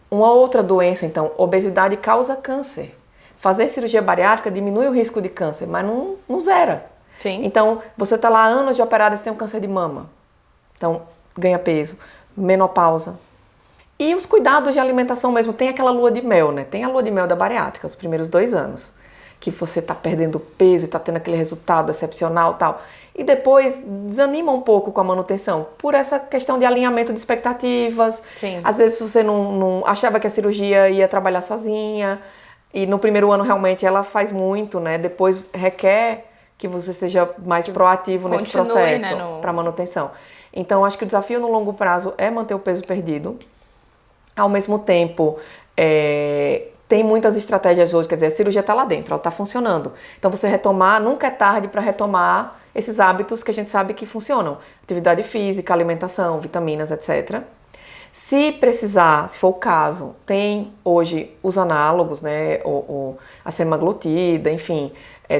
outra doença, então, obesidade causa câncer. Fazer cirurgia bariátrica diminui o risco de câncer, mas não zera. Sim. Então, você tá lá anos de operada, você tem um câncer de mama. Então, ganha peso. Menopausa. E os cuidados de alimentação mesmo. Tem aquela lua de mel, né? Tem a lua de mel da bariátrica, os primeiros 2 anos. Que você tá perdendo peso e tá tendo aquele resultado excepcional e tal. E depois desanima um pouco com a manutenção. Por essa questão de alinhamento de expectativas. Sim. Às vezes você não achava que a cirurgia ia trabalhar sozinha. E no primeiro ano realmente ela faz muito, né? Depois requer que você seja mais proativo nesse processo, né, para manutenção. Então acho que o desafio no longo prazo é manter o peso perdido. Ao mesmo tempo, tem muitas estratégias hoje, quer dizer, a cirurgia está lá dentro, ela está funcionando. Então você retomar, nunca é tarde para retomar esses hábitos que a gente sabe que funcionam. Atividade física, alimentação, vitaminas, etc. Se precisar, se for o caso, tem hoje os análogos, né, a semaglutida, enfim,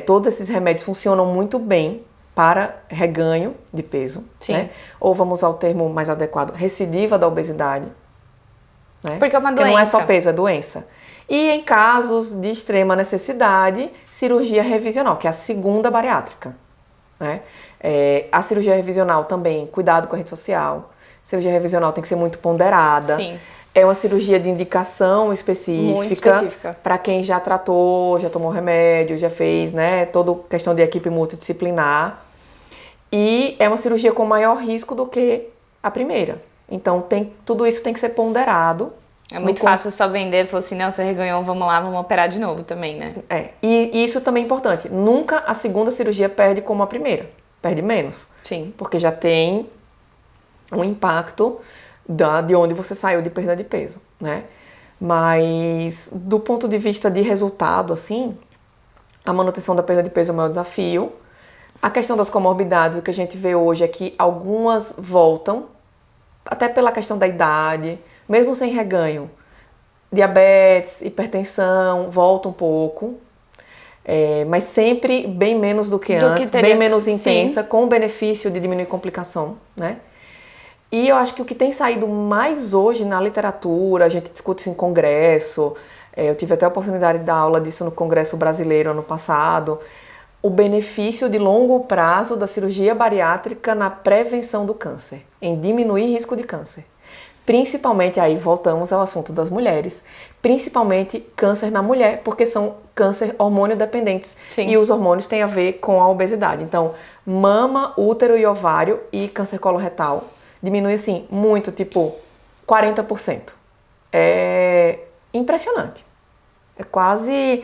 todos esses remédios funcionam muito bem para reganho de peso, né? Ou vamos usar o termo mais adequado, recidiva da obesidade. Né? Porque é uma doença. Porque não é só peso, é doença. E em casos de extrema necessidade, cirurgia revisional, que é a segunda bariátrica. Né? A cirurgia revisional também, cuidado com a rede social. Cirurgia revisional tem que ser muito ponderada. Sim. É uma cirurgia de indicação específica. Para quem já tratou, já tomou remédio, já fez, né, toda questão de equipe multidisciplinar. E é uma cirurgia com maior risco do que a primeira. Então, tudo isso tem que ser ponderado. É muito fácil só vender, falar assim, não, você reganhou, vamos lá, vamos operar de novo também, né? E isso também é importante. Nunca a segunda cirurgia perde como a primeira. Perde menos. Sim. Porque já tem um impacto de onde você saiu de perda de peso, né? Mas, do ponto de vista de resultado, assim, a manutenção da perda de peso é o maior desafio. A questão das comorbidades, o que a gente vê hoje é que algumas voltam, até pela questão da idade, mesmo sem reganho. Diabetes, hipertensão, volta um pouco, mas sempre bem menos do que antes, bem menos intensa, com o benefício de diminuir complicação, né? E eu acho que o que tem saído mais hoje na literatura, a gente discute isso em congresso, eu tive até a oportunidade de dar aula disso no Congresso Brasileiro ano passado, o benefício de longo prazo da cirurgia bariátrica na prevenção do câncer, em diminuir risco de câncer. Principalmente, aí voltamos ao assunto das mulheres, principalmente câncer na mulher, porque são câncer hormônio dependentes. Sim. E os hormônios têm a ver com a obesidade. Então, mama, útero e ovário e câncer coloretal diminui assim muito, tipo 40%. É impressionante. É quase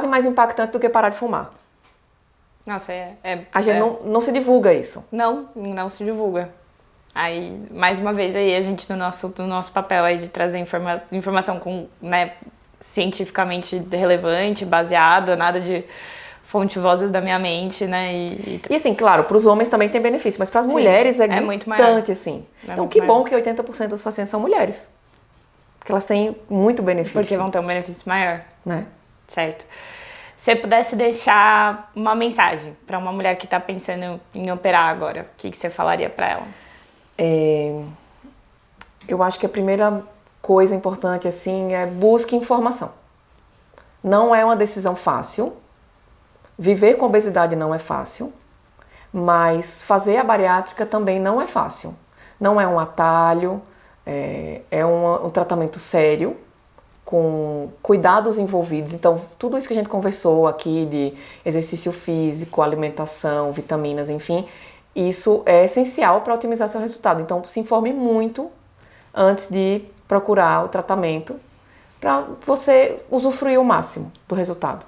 mais impactante do que parar de fumar. Nossa, a gente não se divulga isso. Não se divulga. Aí, mais uma vez, aí a gente no nosso papel aí de trazer informação com, né, cientificamente relevante, baseada, nada de fonte vozes da minha mente, né? E assim, claro, para os homens também tem benefício, mas para as mulheres é muito maior. Assim. Então, que bom que 80% dos pacientes são mulheres. Porque elas têm muito benefício. Porque vão ter um benefício maior. Né? Certo. Se você pudesse deixar uma mensagem para uma mulher que está pensando em operar agora, o que você falaria para ela? Eu acho que a primeira coisa importante, assim, é busque informação. Não é uma decisão fácil. Viver com obesidade não é fácil. Mas fazer a bariátrica também não é fácil. Não é um atalho, é um tratamento sério, com cuidados envolvidos. Então, tudo isso que a gente conversou aqui de exercício físico, alimentação, vitaminas, enfim, isso é essencial para otimizar seu resultado. Então, se informe muito antes de procurar o tratamento para você usufruir o máximo do resultado.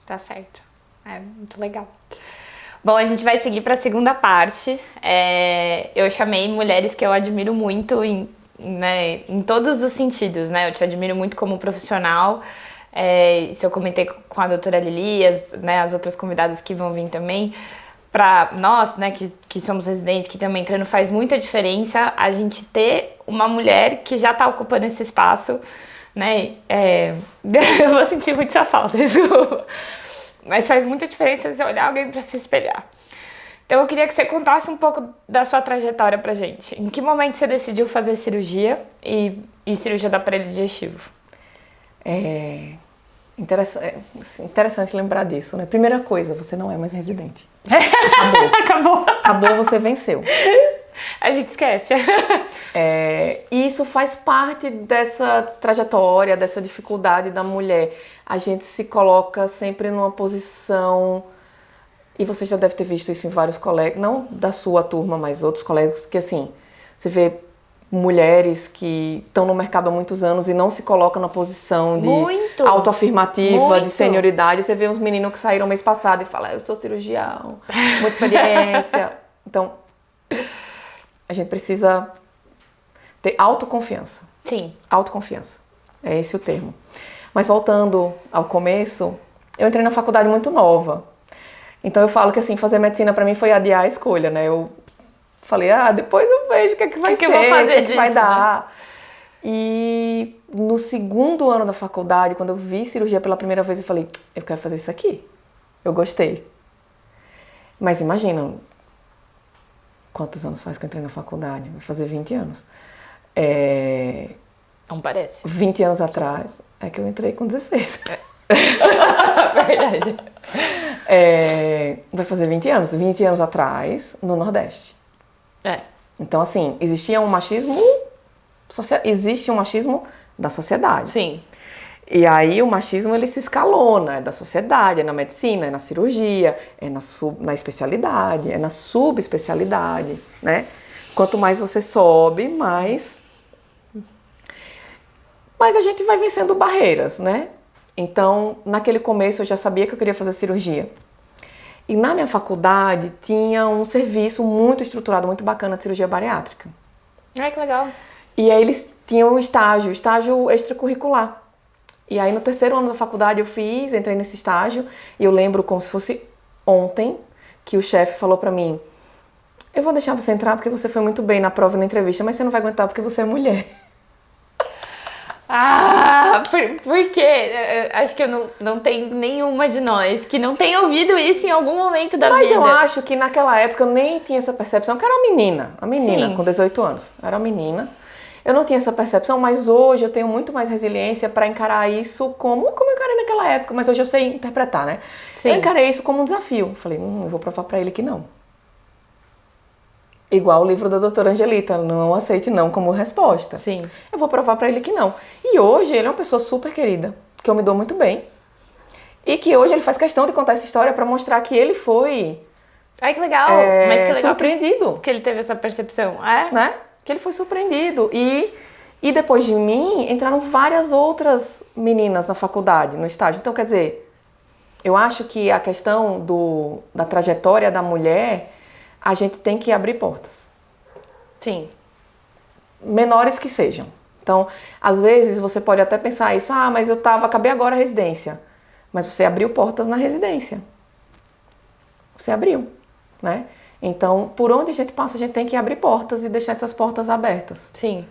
Tá certo. É muito legal. Bom, a gente vai seguir para a segunda parte. Eu chamei mulheres que eu admiro muito em todos os sentidos, né? Eu te admiro muito como profissional. Isso eu comentei com a doutora Lili, as outras convidadas que vão vir também. Para nós, né, que somos residentes, que estamos entrando, faz muita diferença a gente ter uma mulher que já está ocupando esse espaço, né? Eu vou sentir muito essa falta, desculpa. Mas faz muita diferença você olhar alguém para se espelhar. Então eu queria que você contasse um pouco da sua trajetória pra gente. Em que momento você decidiu fazer cirurgia e cirurgia do aparelho digestivo? Interessante lembrar disso, né? Primeira coisa, você não é mais residente. Acabou, você venceu. A gente esquece. E isso faz parte dessa trajetória, dessa dificuldade da mulher. A gente se coloca sempre numa posição, e você já deve ter visto isso em vários colegas, não da sua turma, mas outros colegas, que assim, você vê mulheres que estão no mercado há muitos anos e não se colocam na posição de autoafirmativa, de senioridade. Você vê uns meninos que saíram mês passado e falam, eu sou cirurgião, muita experiência. Então, a gente precisa ter autoconfiança. Sim. Autoconfiança. É esse o termo. Mas voltando ao começo, eu entrei na faculdade muito nova. Então eu falo que assim, fazer medicina pra mim foi adiar a escolha, né? Eu falei, depois eu vejo o que é que vai ser, eu vou fazer o que vai dar. E no segundo ano da faculdade, quando eu vi cirurgia pela primeira vez, eu falei, eu quero fazer isso aqui. Eu gostei. Mas imagina, quantos anos faz que eu entrei na faculdade? Vai fazer 20 anos. Não parece. 20 anos atrás, é que eu entrei com 16. Verdade. Vai fazer 20 anos. 20 anos atrás, no Nordeste. Então, assim, existe um machismo da sociedade. Sim. E aí o machismo, ele se escalona, é da sociedade, é na medicina, é na cirurgia, é na especialidade, é na subespecialidade, né? Quanto mais você sobe, mais a gente vai vencendo barreiras, né? Então, naquele começo eu já sabia que eu queria fazer cirurgia. E na minha faculdade tinha um serviço muito estruturado, muito bacana de cirurgia bariátrica. Ai, que legal. E aí eles tinham um estágio extracurricular. E aí no terceiro ano da faculdade entrei nesse estágio, e eu lembro como se fosse ontem, que o chefe falou pra mim, eu vou deixar você entrar porque você foi muito bem na prova e na entrevista, mas você não vai aguentar porque você é mulher. Por quê? Acho que eu não tem nenhuma de nós que não tenha ouvido isso em algum momento da vida. Mas eu acho que naquela época eu nem tinha essa percepção, que era uma menina Sim. Com 18 anos, era uma menina. Eu não tinha essa percepção, mas hoje eu tenho muito mais resiliência para encarar isso como eu encarei naquela época, mas hoje eu sei interpretar, né? Sim. Eu encarei isso como um desafio. Falei, eu vou provar para ele que não. Igual o livro da doutora Angelita, não aceite não como resposta. Sim. Eu vou provar pra ele que não. E hoje ele é uma pessoa super querida, que eu me dou muito bem. E que hoje ele faz questão de contar essa história pra mostrar que ele foi... Ai, que legal. Mas que legal surpreendido. Que ele teve essa percepção. Né? Que ele foi surpreendido. E depois de mim, entraram várias outras meninas na faculdade, no estágio. Então, quer dizer, eu acho que a questão da trajetória da mulher... a gente tem que abrir portas. Sim. Menores que sejam. Então, às vezes você pode até pensar isso, mas eu acabei agora a residência. Mas você abriu portas na residência. Você abriu, né? Então, por onde a gente passa, a gente tem que abrir portas e deixar essas portas abertas. Sim.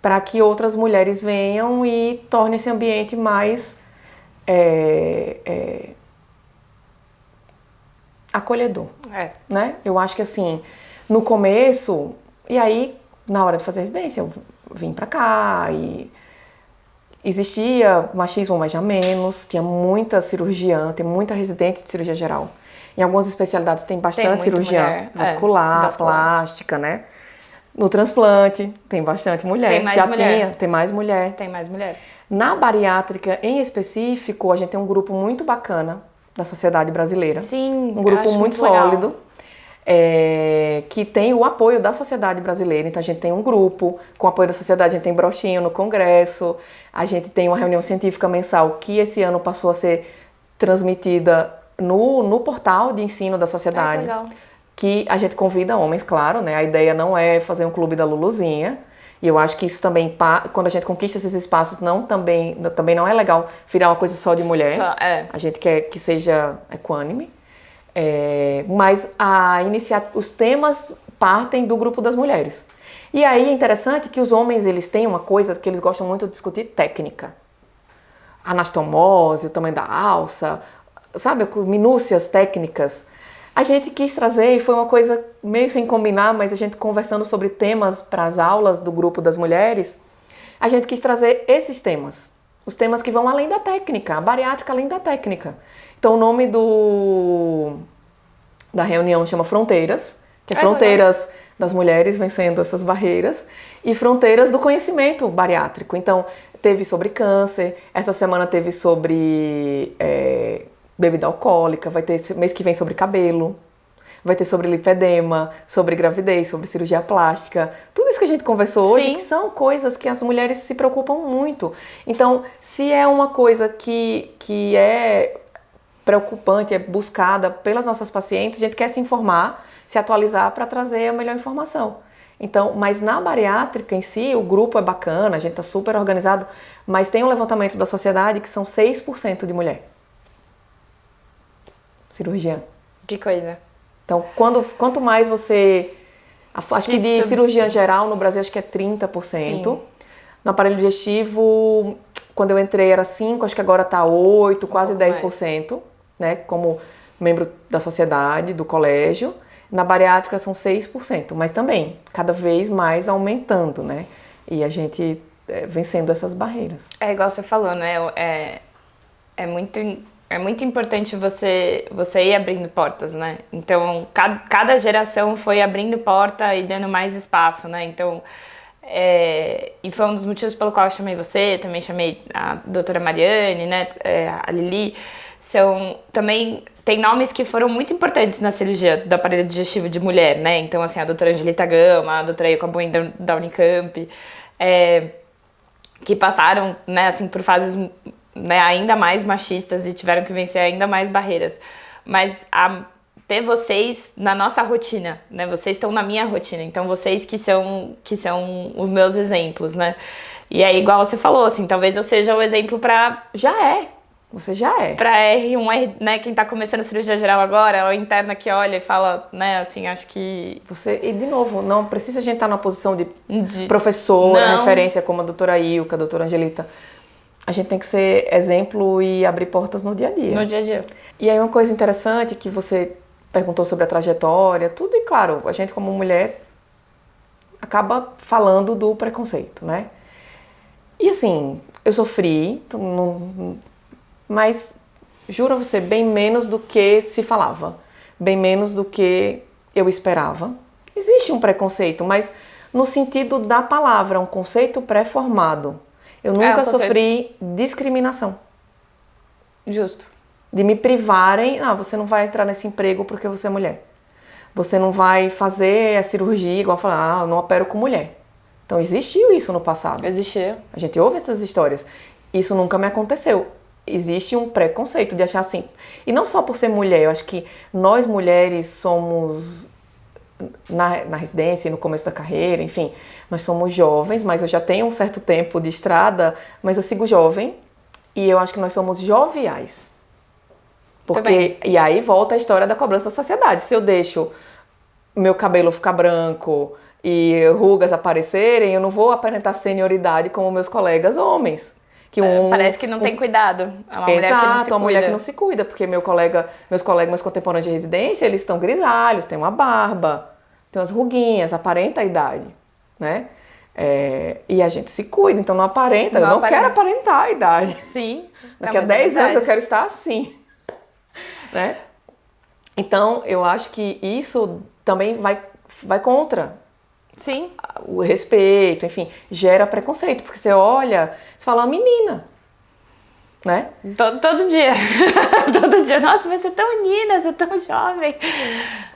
Para que outras mulheres venham e tornem esse ambiente mais acolhedor, né? Eu acho que assim, no começo, e aí na hora de fazer residência, eu vim pra cá e existia machismo, mas já menos, tinha muita cirurgiã, tem muita residente de cirurgia geral. Em algumas especialidades tem bastante cirurgiã vascular, plástica, né? No transplante tem bastante mulher. Tem mais mulher. Tem mais mulher. Na bariátrica, em específico, a gente tem um grupo muito bacana da sociedade brasileira. Sim, um grupo muito sólido. Que tem o apoio da sociedade brasileira. Então a gente tem um grupo, com o apoio da sociedade, a gente tem bronchinho no congresso, a gente tem uma reunião científica mensal que esse ano passou a ser transmitida no portal de ensino da sociedade. Legal. Que a gente convida homens, claro, né? A ideia não é fazer um clube da Luluzinha. E eu acho que isso também, quando a gente conquista esses espaços, também não é legal virar uma coisa só de mulher. A gente quer que seja equânime. Mas os temas partem do grupo das mulheres. E aí é interessante que os homens, eles têm uma coisa que eles gostam muito de discutir, técnica. Anastomose, o tamanho da alça, sabe, minúcias técnicas. A gente quis trazer, e foi uma coisa meio sem combinar, mas a gente conversando sobre temas para as aulas do grupo das mulheres, a gente quis trazer esses temas. Os temas que vão além da técnica, a bariátrica além da técnica. Então o nome da reunião chama Fronteiras, que é Fronteiras das mulheres vencendo essas barreiras, e Fronteiras do conhecimento bariátrico. Então teve sobre câncer, essa semana teve sobre bebida alcoólica, vai ter mês que vem sobre cabelo, vai ter sobre lipedema, sobre gravidez, sobre cirurgia plástica, tudo isso que a gente conversou hoje, que são coisas que as mulheres se preocupam muito. Então, se é uma coisa que é preocupante, é buscada pelas nossas pacientes, a gente quer se informar, se atualizar para trazer a melhor informação. Então, mas na bariátrica em si, o grupo é bacana, a gente está super organizado, mas tem um levantamento da sociedade que são 6% de mulher. Cirurgiã. Que coisa. Então, quanto mais você... Acho que de cirurgia geral, no Brasil, acho que é 30%. Sim. No aparelho digestivo, quando eu entrei era 5%, acho que agora está 8%, quase 10%, né? Como membro da sociedade, do colégio. Na bariátrica são 6%, mas também, cada vez mais aumentando, né? E a gente vencendo essas barreiras. É igual você falou, né? É muito importante você ir abrindo portas, né? Então, cada geração foi abrindo porta e dando mais espaço, né? Então, e foi um dos motivos pelo qual eu chamei você, também chamei a doutora Mariane, né? A Lili. Também tem nomes que foram muito importantes na cirurgia do aparelho digestivo de mulher, né? Então, assim, a doutora Angelita Gama, a doutora Ilka Buin da Unicamp, que passaram, né, assim, por fases, né, ainda mais machistas e tiveram que vencer ainda mais barreiras. Mas ter vocês na nossa rotina, né? Vocês estão na minha rotina, então vocês que são os meus exemplos, né? E aí, igual você falou, assim, talvez eu seja o exemplo pra... Você já é. Pra R1, né, quem tá começando a cirurgia geral agora, ou interna que olha e fala, né, assim, acho que... E de novo, não precisa a gente estar numa posição de professor, referência como a doutora Ilka, a doutora Angelita. A gente tem que ser exemplo e abrir portas no dia a dia. No dia a dia. E aí uma coisa interessante que você perguntou sobre a trajetória, tudo, e claro, a gente como mulher acaba falando do preconceito, né? E assim, eu sofri, mas juro a você, bem menos do que se falava, bem menos do que eu esperava. Existe um preconceito, mas no sentido da palavra, um conceito pré-formado. Eu nunca sofri discriminação. Justo. De me privarem, você não vai entrar nesse emprego porque você é mulher. Você não vai fazer a cirurgia igual falar, eu não opero com mulher. Então existiu isso no passado. Existia. A gente ouve essas histórias. Isso nunca me aconteceu. Existe um preconceito de achar assim. E não só por ser mulher, eu acho que nós mulheres somos, na residência, no começo da carreira, enfim, nós somos jovens, mas eu já tenho um certo tempo de estrada, mas eu sigo jovem e eu acho que nós somos joviais. Porque, e aí volta a história da cobrança da sociedade. Se eu deixo meu cabelo ficar branco e rugas aparecerem, eu não vou aparentar senioridade como meus colegas homens. Parece que não tem cuidado. É uma mulher que não se cuida. Uma mulher que não se cuida, porque meus contemporâneos de residência, eles estão grisalhos, têm uma barba, têm umas ruguinhas, aparenta a idade, né? E a gente se cuida, então não aparenta. Não eu não aparenta. quero aparentar a idade. Sim. Daqui a 10 anos eu quero estar assim. Né? Então, eu acho que isso também vai contra Sim. o respeito, enfim, gera preconceito, porque você olha, você fala, uma menina, né? Todo dia. Todo dia. Nossa, mas você é tão menina, você é tão jovem.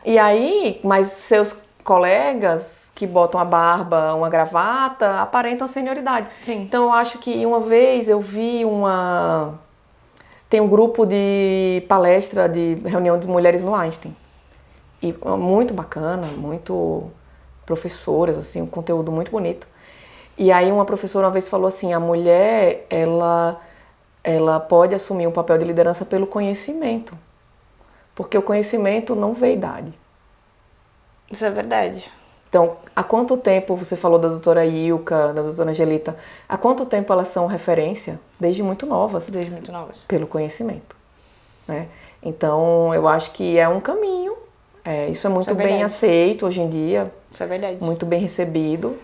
E aí, mas seus colegas que botam a barba, uma gravata, aparentam senioridade. Sim. Então, eu acho que uma vez eu vi tem um grupo de palestra, de reunião de mulheres no Einstein. E muito bacana, muito professoras, assim, um conteúdo muito bonito. E aí uma professora uma vez falou assim, a mulher, ela pode assumir um papel de liderança pelo conhecimento. Porque o conhecimento não vê idade. Isso é verdade. Então, há quanto tempo, você falou da doutora Ilka, da doutora Angelita, há quanto tempo elas são referência? Desde muito novas. Desde muito novas. Pelo conhecimento. Né? Então, eu acho que é um caminho. Isso é muito bem aceito hoje em dia. Isso é verdade. Muito bem recebido.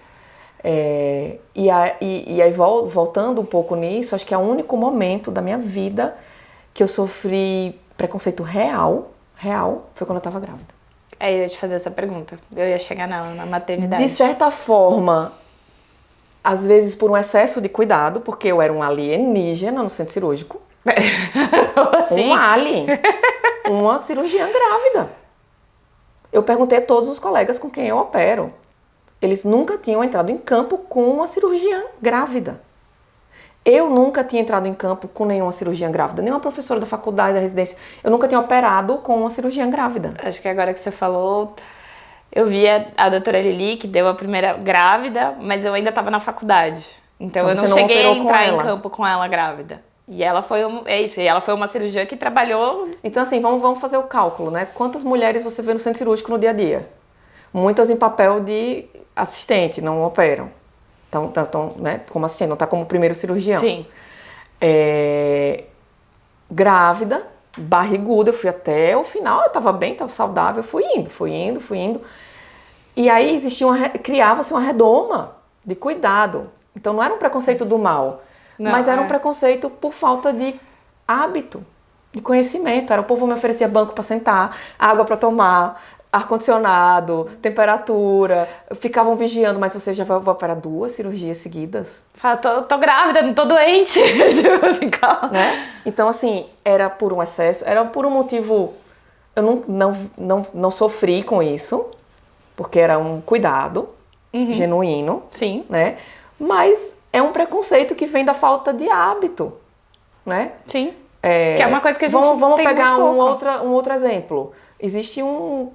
E aí, voltando um pouco nisso, acho que é o único momento da minha vida que eu sofri preconceito real, foi quando eu estava grávida. Eu ia te fazer essa pergunta. Eu ia chegar na maternidade. De certa forma, às vezes por um excesso de cuidado, porque eu era um alienígena no centro cirúrgico. Assim? Um alien. Uma cirurgiã grávida. Eu perguntei a todos os colegas com quem eu opero. Eles nunca tinham entrado em campo com uma cirurgiã grávida. Eu nunca tinha entrado em campo com nenhuma cirurgiã grávida. Nenhuma professora da faculdade, da residência. Eu nunca tinha operado com uma cirurgiã grávida. Acho que agora que você falou, eu vi a doutora Lili, que deu a primeira grávida, mas eu ainda estava na faculdade. Então eu não cheguei a entrar em campo com ela grávida. E ela foi ela foi uma cirurgiã que trabalhou... Então assim, vamos fazer o cálculo, né? Quantas mulheres você vê no centro cirúrgico no dia a dia? Muitas em papel de assistente, não operam. Então, né, como assistente, não está como primeiro cirurgião. Sim. Grávida, barriguda, eu fui até o final, eu estava bem, estava saudável, fui indo. E aí criava-se uma redoma de cuidado. Então não era um preconceito do mal, mas era um preconceito por falta de hábito, de conhecimento. O povo me oferecia banco para sentar, água para tomar, ar-condicionado, temperatura, ficavam vigiando, mas você já vai operar 2 cirurgias seguidas? Fala, tô grávida, não tô doente. Né? Então, assim, era por um excesso, era por um motivo, eu não sofri com isso, porque era um cuidado genuíno, Sim. Né? Mas é um preconceito que vem da falta de hábito, né? Sim. Que é uma coisa que a gente vamos tem pegar muito um outro exemplo. Existe um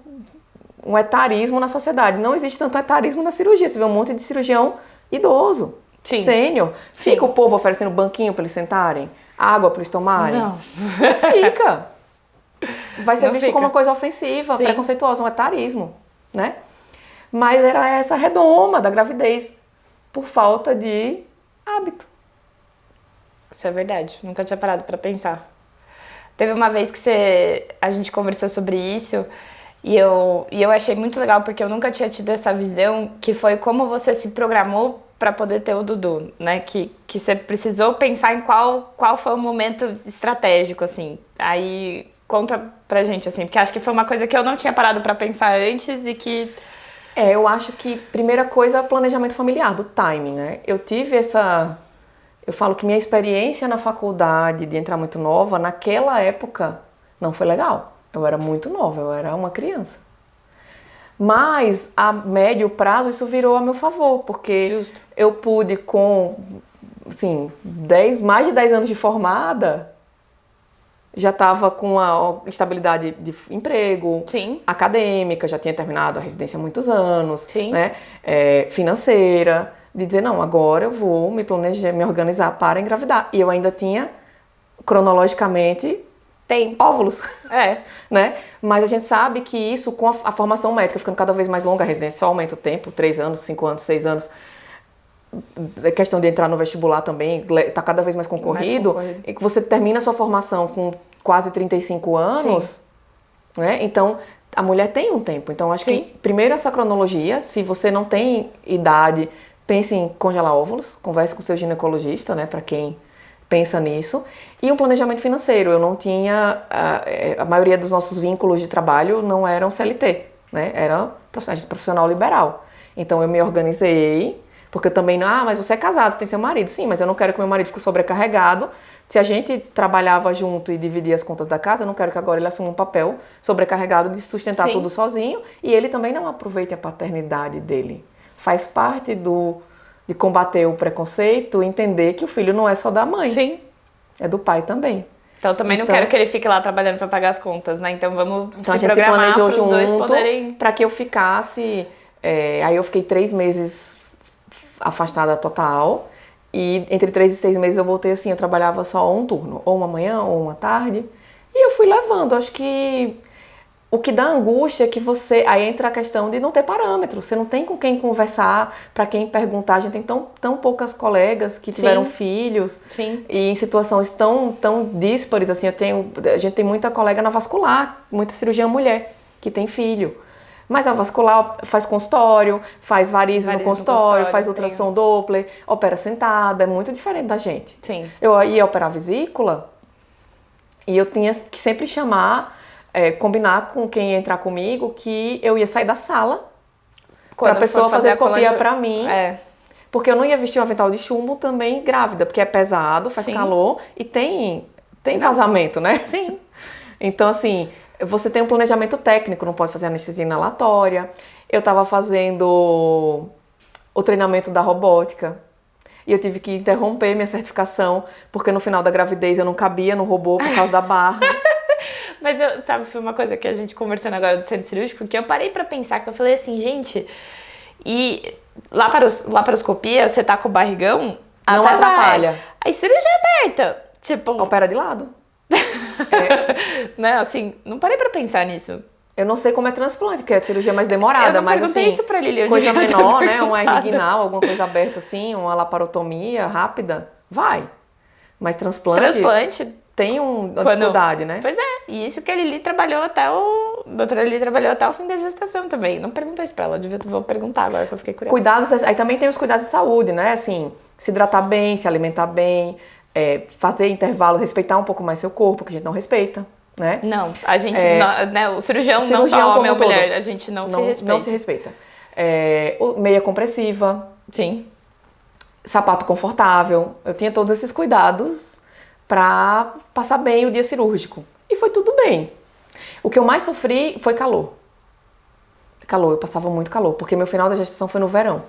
etarismo na sociedade. Não existe tanto etarismo na cirurgia. Você vê um monte de cirurgião idoso, sênior. Fica o povo oferecendo banquinho para eles sentarem, água para eles tomarem. Não. Fica. Vai ser visto como uma coisa ofensiva, Sim. preconceituosa, um etarismo, né? Mas era essa redoma da gravidez por falta de hábito. Isso é verdade. Nunca tinha parado pra pensar. Teve uma vez que a gente conversou sobre isso e eu achei muito legal porque eu nunca tinha tido essa visão, que foi como você se programou para poder ter o Dudu, né? Que você precisou pensar em qual foi o momento estratégico, assim. Aí conta pra gente, assim, porque acho que foi uma coisa que eu não tinha parado pra pensar antes e que... Eu acho que primeira coisa é o planejamento familiar, do timing, né? Eu falo que minha experiência na faculdade, de entrar muito nova, naquela época não foi legal. Eu era muito nova, eu era uma criança. Mas a médio prazo isso virou a meu favor, porque eu pude com, assim, mais de 10 anos de formada, já estava com a estabilidade de emprego, acadêmica, já tinha terminado a residência há muitos anos, né? Financeira, de dizer, não, agora eu vou me planejar, me organizar para engravidar. E eu ainda tinha, cronologicamente, óvulos. Né? Mas a gente sabe que isso, com a formação médica ficando cada vez mais longa, a residência só aumenta o tempo, 3 anos, 5 anos, 6 anos. A questão de entrar no vestibular também está cada vez mais concorrido. E que você termina a sua formação com quase 35 anos, né? Então, a mulher tem um tempo. Então, acho que, primeiro, essa cronologia, se você não tem idade, pense em congelar óvulos, converse com seu ginecologista, né, para quem pensa nisso. E um planejamento financeiro. Eu não tinha... A maioria dos nossos vínculos de trabalho não eram CLT, né? Era profissional liberal. Então eu me organizei, porque eu também... mas você é casado, você tem seu marido. Sim, mas eu não quero que meu marido fique sobrecarregado. Se a gente trabalhava junto e dividia as contas da casa, eu não quero que agora ele assuma um papel sobrecarregado de sustentar Sim. tudo sozinho. E ele também não aproveite a paternidade dele. Faz parte de combater o preconceito, entender que o filho não é só da mãe. Sim. É do pai também. Então, também não quero que ele fique lá trabalhando para pagar as contas, né? Então, vamos a se gente se programar planejou para os dois junto poderem... para que eu ficasse... aí eu fiquei 3 meses afastada total. E entre 3 e 6 meses eu voltei assim, eu trabalhava só um turno. Ou uma manhã, ou uma tarde. E eu fui levando. Acho que o que dá angústia é que você... Aí entra a questão de não ter parâmetro. Você não tem com quem conversar, para quem perguntar. A gente tem tão poucas colegas que tiveram filhos. Sim. E em situações tão díspares, assim. A gente tem muita colega na vascular, muita cirurgiã mulher, que tem filho. Mas a vascular faz consultório, faz varizes no consultório, faz ultrassom Doppler, opera sentada. É muito diferente da gente. Sim. Eu ia operar vesícula e eu tinha que sempre combinar com quem ia entrar comigo que eu ia sair da sala para a pessoa fazer a escopia para mim. Porque eu não ia vestir um avental de chumbo também grávida, porque é pesado, faz calor e tem vazamento, né? Sim. Então, assim, você tem um planejamento técnico, não pode fazer anestesia inalatória. Eu estava fazendo o treinamento da robótica e eu tive que interromper minha certificação porque no final da gravidez eu não cabia no robô por causa da barra. Mas sabe, foi uma coisa que a gente conversando agora do centro cirúrgico, que eu parei pra pensar, que eu falei assim, gente, e laparoscopia, você tá com o barrigão, não atrapalha. Aí cirurgia aberta, tipo... Opera de lado. Né, assim, não parei pra pensar nisso. Eu não sei como é transplante, que é a cirurgia mais demorada, mas assim, isso pra Lili, coisa menor, né, uma hernia inguinal, alguma coisa aberta assim, uma laparotomia rápida, vai. Mas transplante tem uma dificuldade, né? Pois é, e isso que a Lili trabalhou a doutora Lili trabalhou até o fim da gestação também. Não perguntou isso pra ela, vou perguntar agora que eu fiquei curiosa. Cuidados, aí também tem os cuidados de saúde, né? Assim, se hidratar bem, se alimentar bem, fazer intervalo, respeitar um pouco mais seu corpo, que a gente não respeita, né? Não, a gente, né, o cirurgião não só homem ou mulher, a gente não se respeita. Não se respeita. Meia compressiva. Sim. Sapato confortável. Eu tinha todos esses cuidados pra passar bem o dia cirúrgico. E foi tudo bem. O que eu mais sofri foi calor. Eu passava muito calor, porque meu final da gestação foi no verão.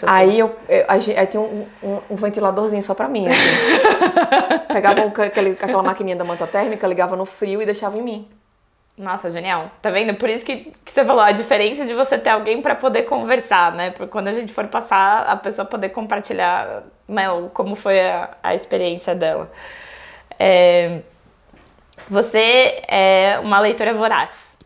Aí aí tinha um ventiladorzinho só pra mim, assim. Pegava aquela maquininha da manta térmica, ligava no frio e deixava em mim. Nossa, genial. Tá vendo? Por isso que você falou a diferença de você ter alguém pra poder conversar, né? Porque quando a gente for passar, a pessoa poder compartilhar, né, como foi a experiência dela. Você é uma leitora voraz.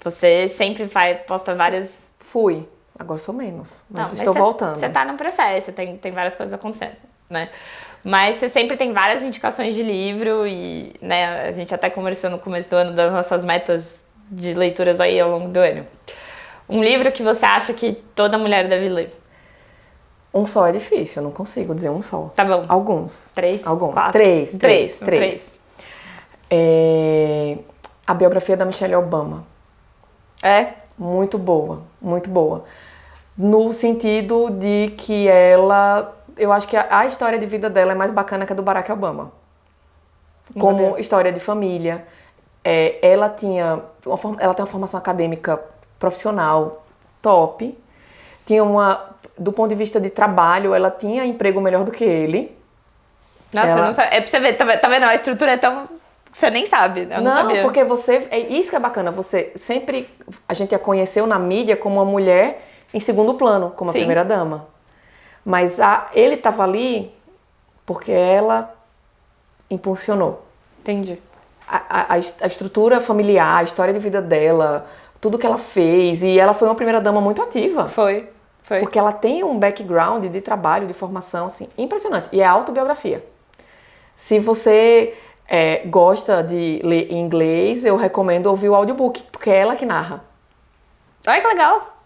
Você sempre posta várias... Fui. Agora sou menos, mas estou voltando. Você tá no processo, tem várias coisas acontecendo, né? Mas você sempre tem várias indicações de livro e, né, a gente até conversou no começo do ano das nossas metas de leituras aí ao longo do ano. Um livro que você acha que toda mulher deve ler? Um só é difícil, eu não consigo dizer um só. Tá bom. Alguns. 3? Alguns. 4? 3. A biografia da Michelle Obama. Muito boa, muito boa. No sentido de que eu acho que a história de vida dela é mais bacana que a do Barack Obama. Como história de família. Ela tem uma formação acadêmica profissional top. Do ponto de vista de trabalho, ela tinha emprego melhor do que ele. Nossa, eu não sei. É pra você ver, tá vendo? A estrutura é tão... Você nem sabe, eu não sabia. Porque isso que é bacana, a gente a conheceu na mídia como uma mulher em segundo plano, como a primeira dama. Mas ele estava ali porque ela impulsionou. Entendi. A estrutura familiar, a história de vida dela, tudo que ela fez. E ela foi uma primeira dama muito ativa. Foi. Porque ela tem um background de trabalho, de formação, assim, impressionante. E é autobiografia. Se você gosta de ler em inglês, eu recomendo ouvir o audiobook, porque é ela que narra. Olha que legal!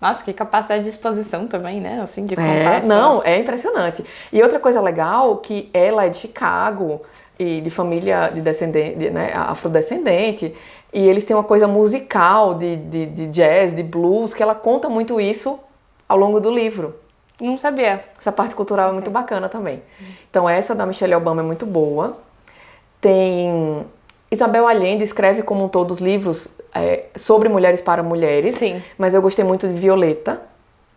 Nossa, que capacidade de exposição também, né? Assim, de contar. Não, é impressionante. E outra coisa legal, que ela é de Chicago, e de família de descendente, né, afrodescendente, e eles têm uma coisa musical de jazz, de blues, que ela conta muito isso ao longo do livro. Não sabia. Essa parte cultural é muito bacana também. Então essa da Michelle Obama é muito boa. Tem... Isabel Allende escreve como um todo os livros sobre mulheres para mulheres. Sim. Mas eu gostei muito de Violeta.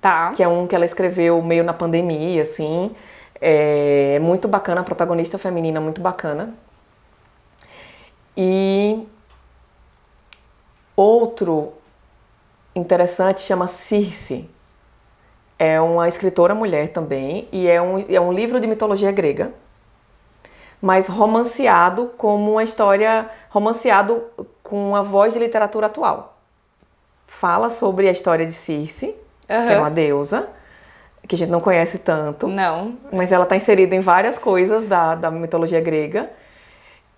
Tá. Que é um que ela escreveu meio na pandemia, assim. É muito bacana, a protagonista feminina muito bacana. E outro interessante chama Circe. É uma escritora mulher também, e é um livro de mitologia grega, mas romanceado como uma história, romanceado com a voz de literatura atual. Fala sobre a história de Circe, que é uma deusa, que a gente não conhece tanto. Não. Mas ela está inserida em várias coisas da mitologia grega.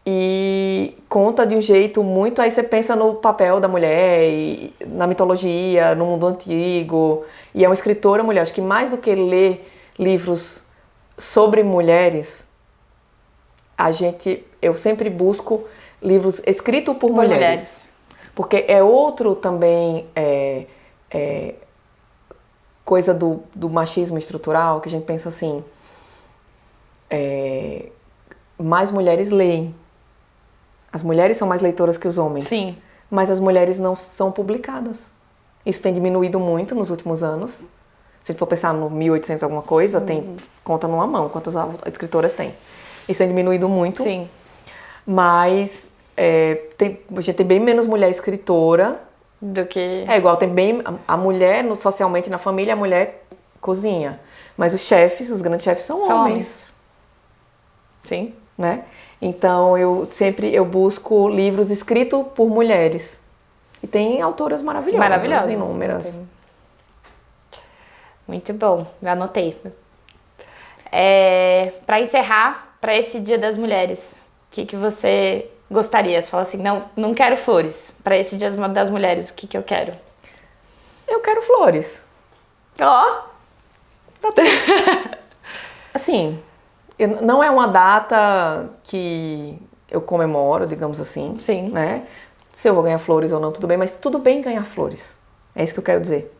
E conta de um jeito muito... Aí você pensa no papel da mulher, e na mitologia, no mundo antigo. E é uma escritora mulher. Acho que mais do que ler livros sobre mulheres, eu sempre busco livros escritos por mulheres. Porque é outro também... coisa do machismo estrutural, que a gente pensa assim, mais mulheres leem. As mulheres são mais leitoras que os homens. Sim. Mas as mulheres não são publicadas. Isso tem diminuído muito nos últimos anos. Se a gente for pensar no 1800 alguma coisa, conta numa mão quantas escritoras tem. Isso tem diminuído muito. Sim. Mas a gente tem bem menos mulher escritora do que... É igual, tem bem... A mulher, socialmente na família, a mulher cozinha. Mas os chefes, os grandes chefes são homens. Sim. Né? Então, eu busco livros escritos por mulheres. E tem autoras maravilhosas. Inúmeras. Muito bom, eu anotei. Para encerrar, para esse Dia das Mulheres, o que você... gostaria? Você fala assim, não quero flores. Para esse Dia das Mulheres, o que eu quero? Eu quero flores. Ó! Assim, não é uma data que eu comemoro, digamos assim. Sim. Né? Se eu vou ganhar flores ou não, tudo bem. Mas tudo bem ganhar flores. É isso que eu quero dizer.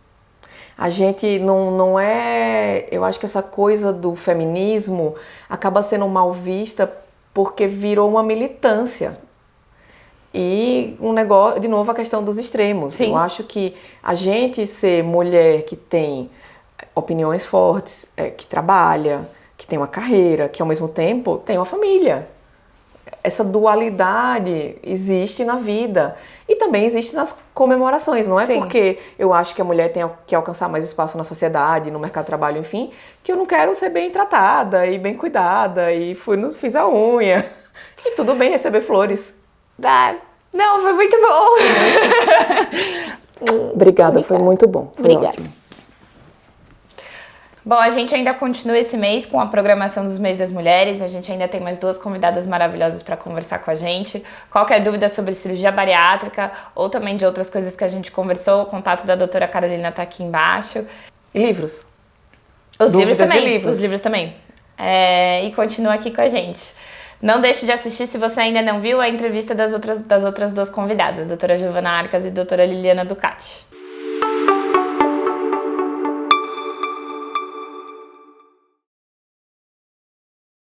A gente não é... Eu acho que essa coisa do feminismo acaba sendo mal vista porque virou uma militância. E um negócio, de novo, a questão dos extremos. Sim. Eu acho que a gente ser mulher que tem opiniões fortes, que trabalha, que tem uma carreira, que ao mesmo tempo tem uma família. Essa dualidade existe na vida. E também existe nas comemorações. Não é Sim. porque eu acho que a mulher tem que alcançar mais espaço na sociedade, no mercado de trabalho, enfim, que eu não quero ser bem tratada e bem cuidada e fiz a unha. E tudo bem receber flores. Não, foi muito bom. Obrigada, foi muito bom. Foi Obrigada. ótimo. Bom, a gente ainda continua esse mês com a programação dos Mês das Mulheres. A gente ainda tem mais 2 convidadas maravilhosas para conversar com a gente. Qualquer dúvida sobre cirurgia bariátrica ou também de outras coisas que a gente conversou, o contato da doutora Carolina está aqui embaixo. E livros? Os livros Dúvidas também. e livros. Os livros também. E continua aqui com a gente. Não deixe de assistir, se você ainda não viu, a entrevista das outras 2 convidadas, a doutora Giovana Arcas e a doutora Liliana Ducati.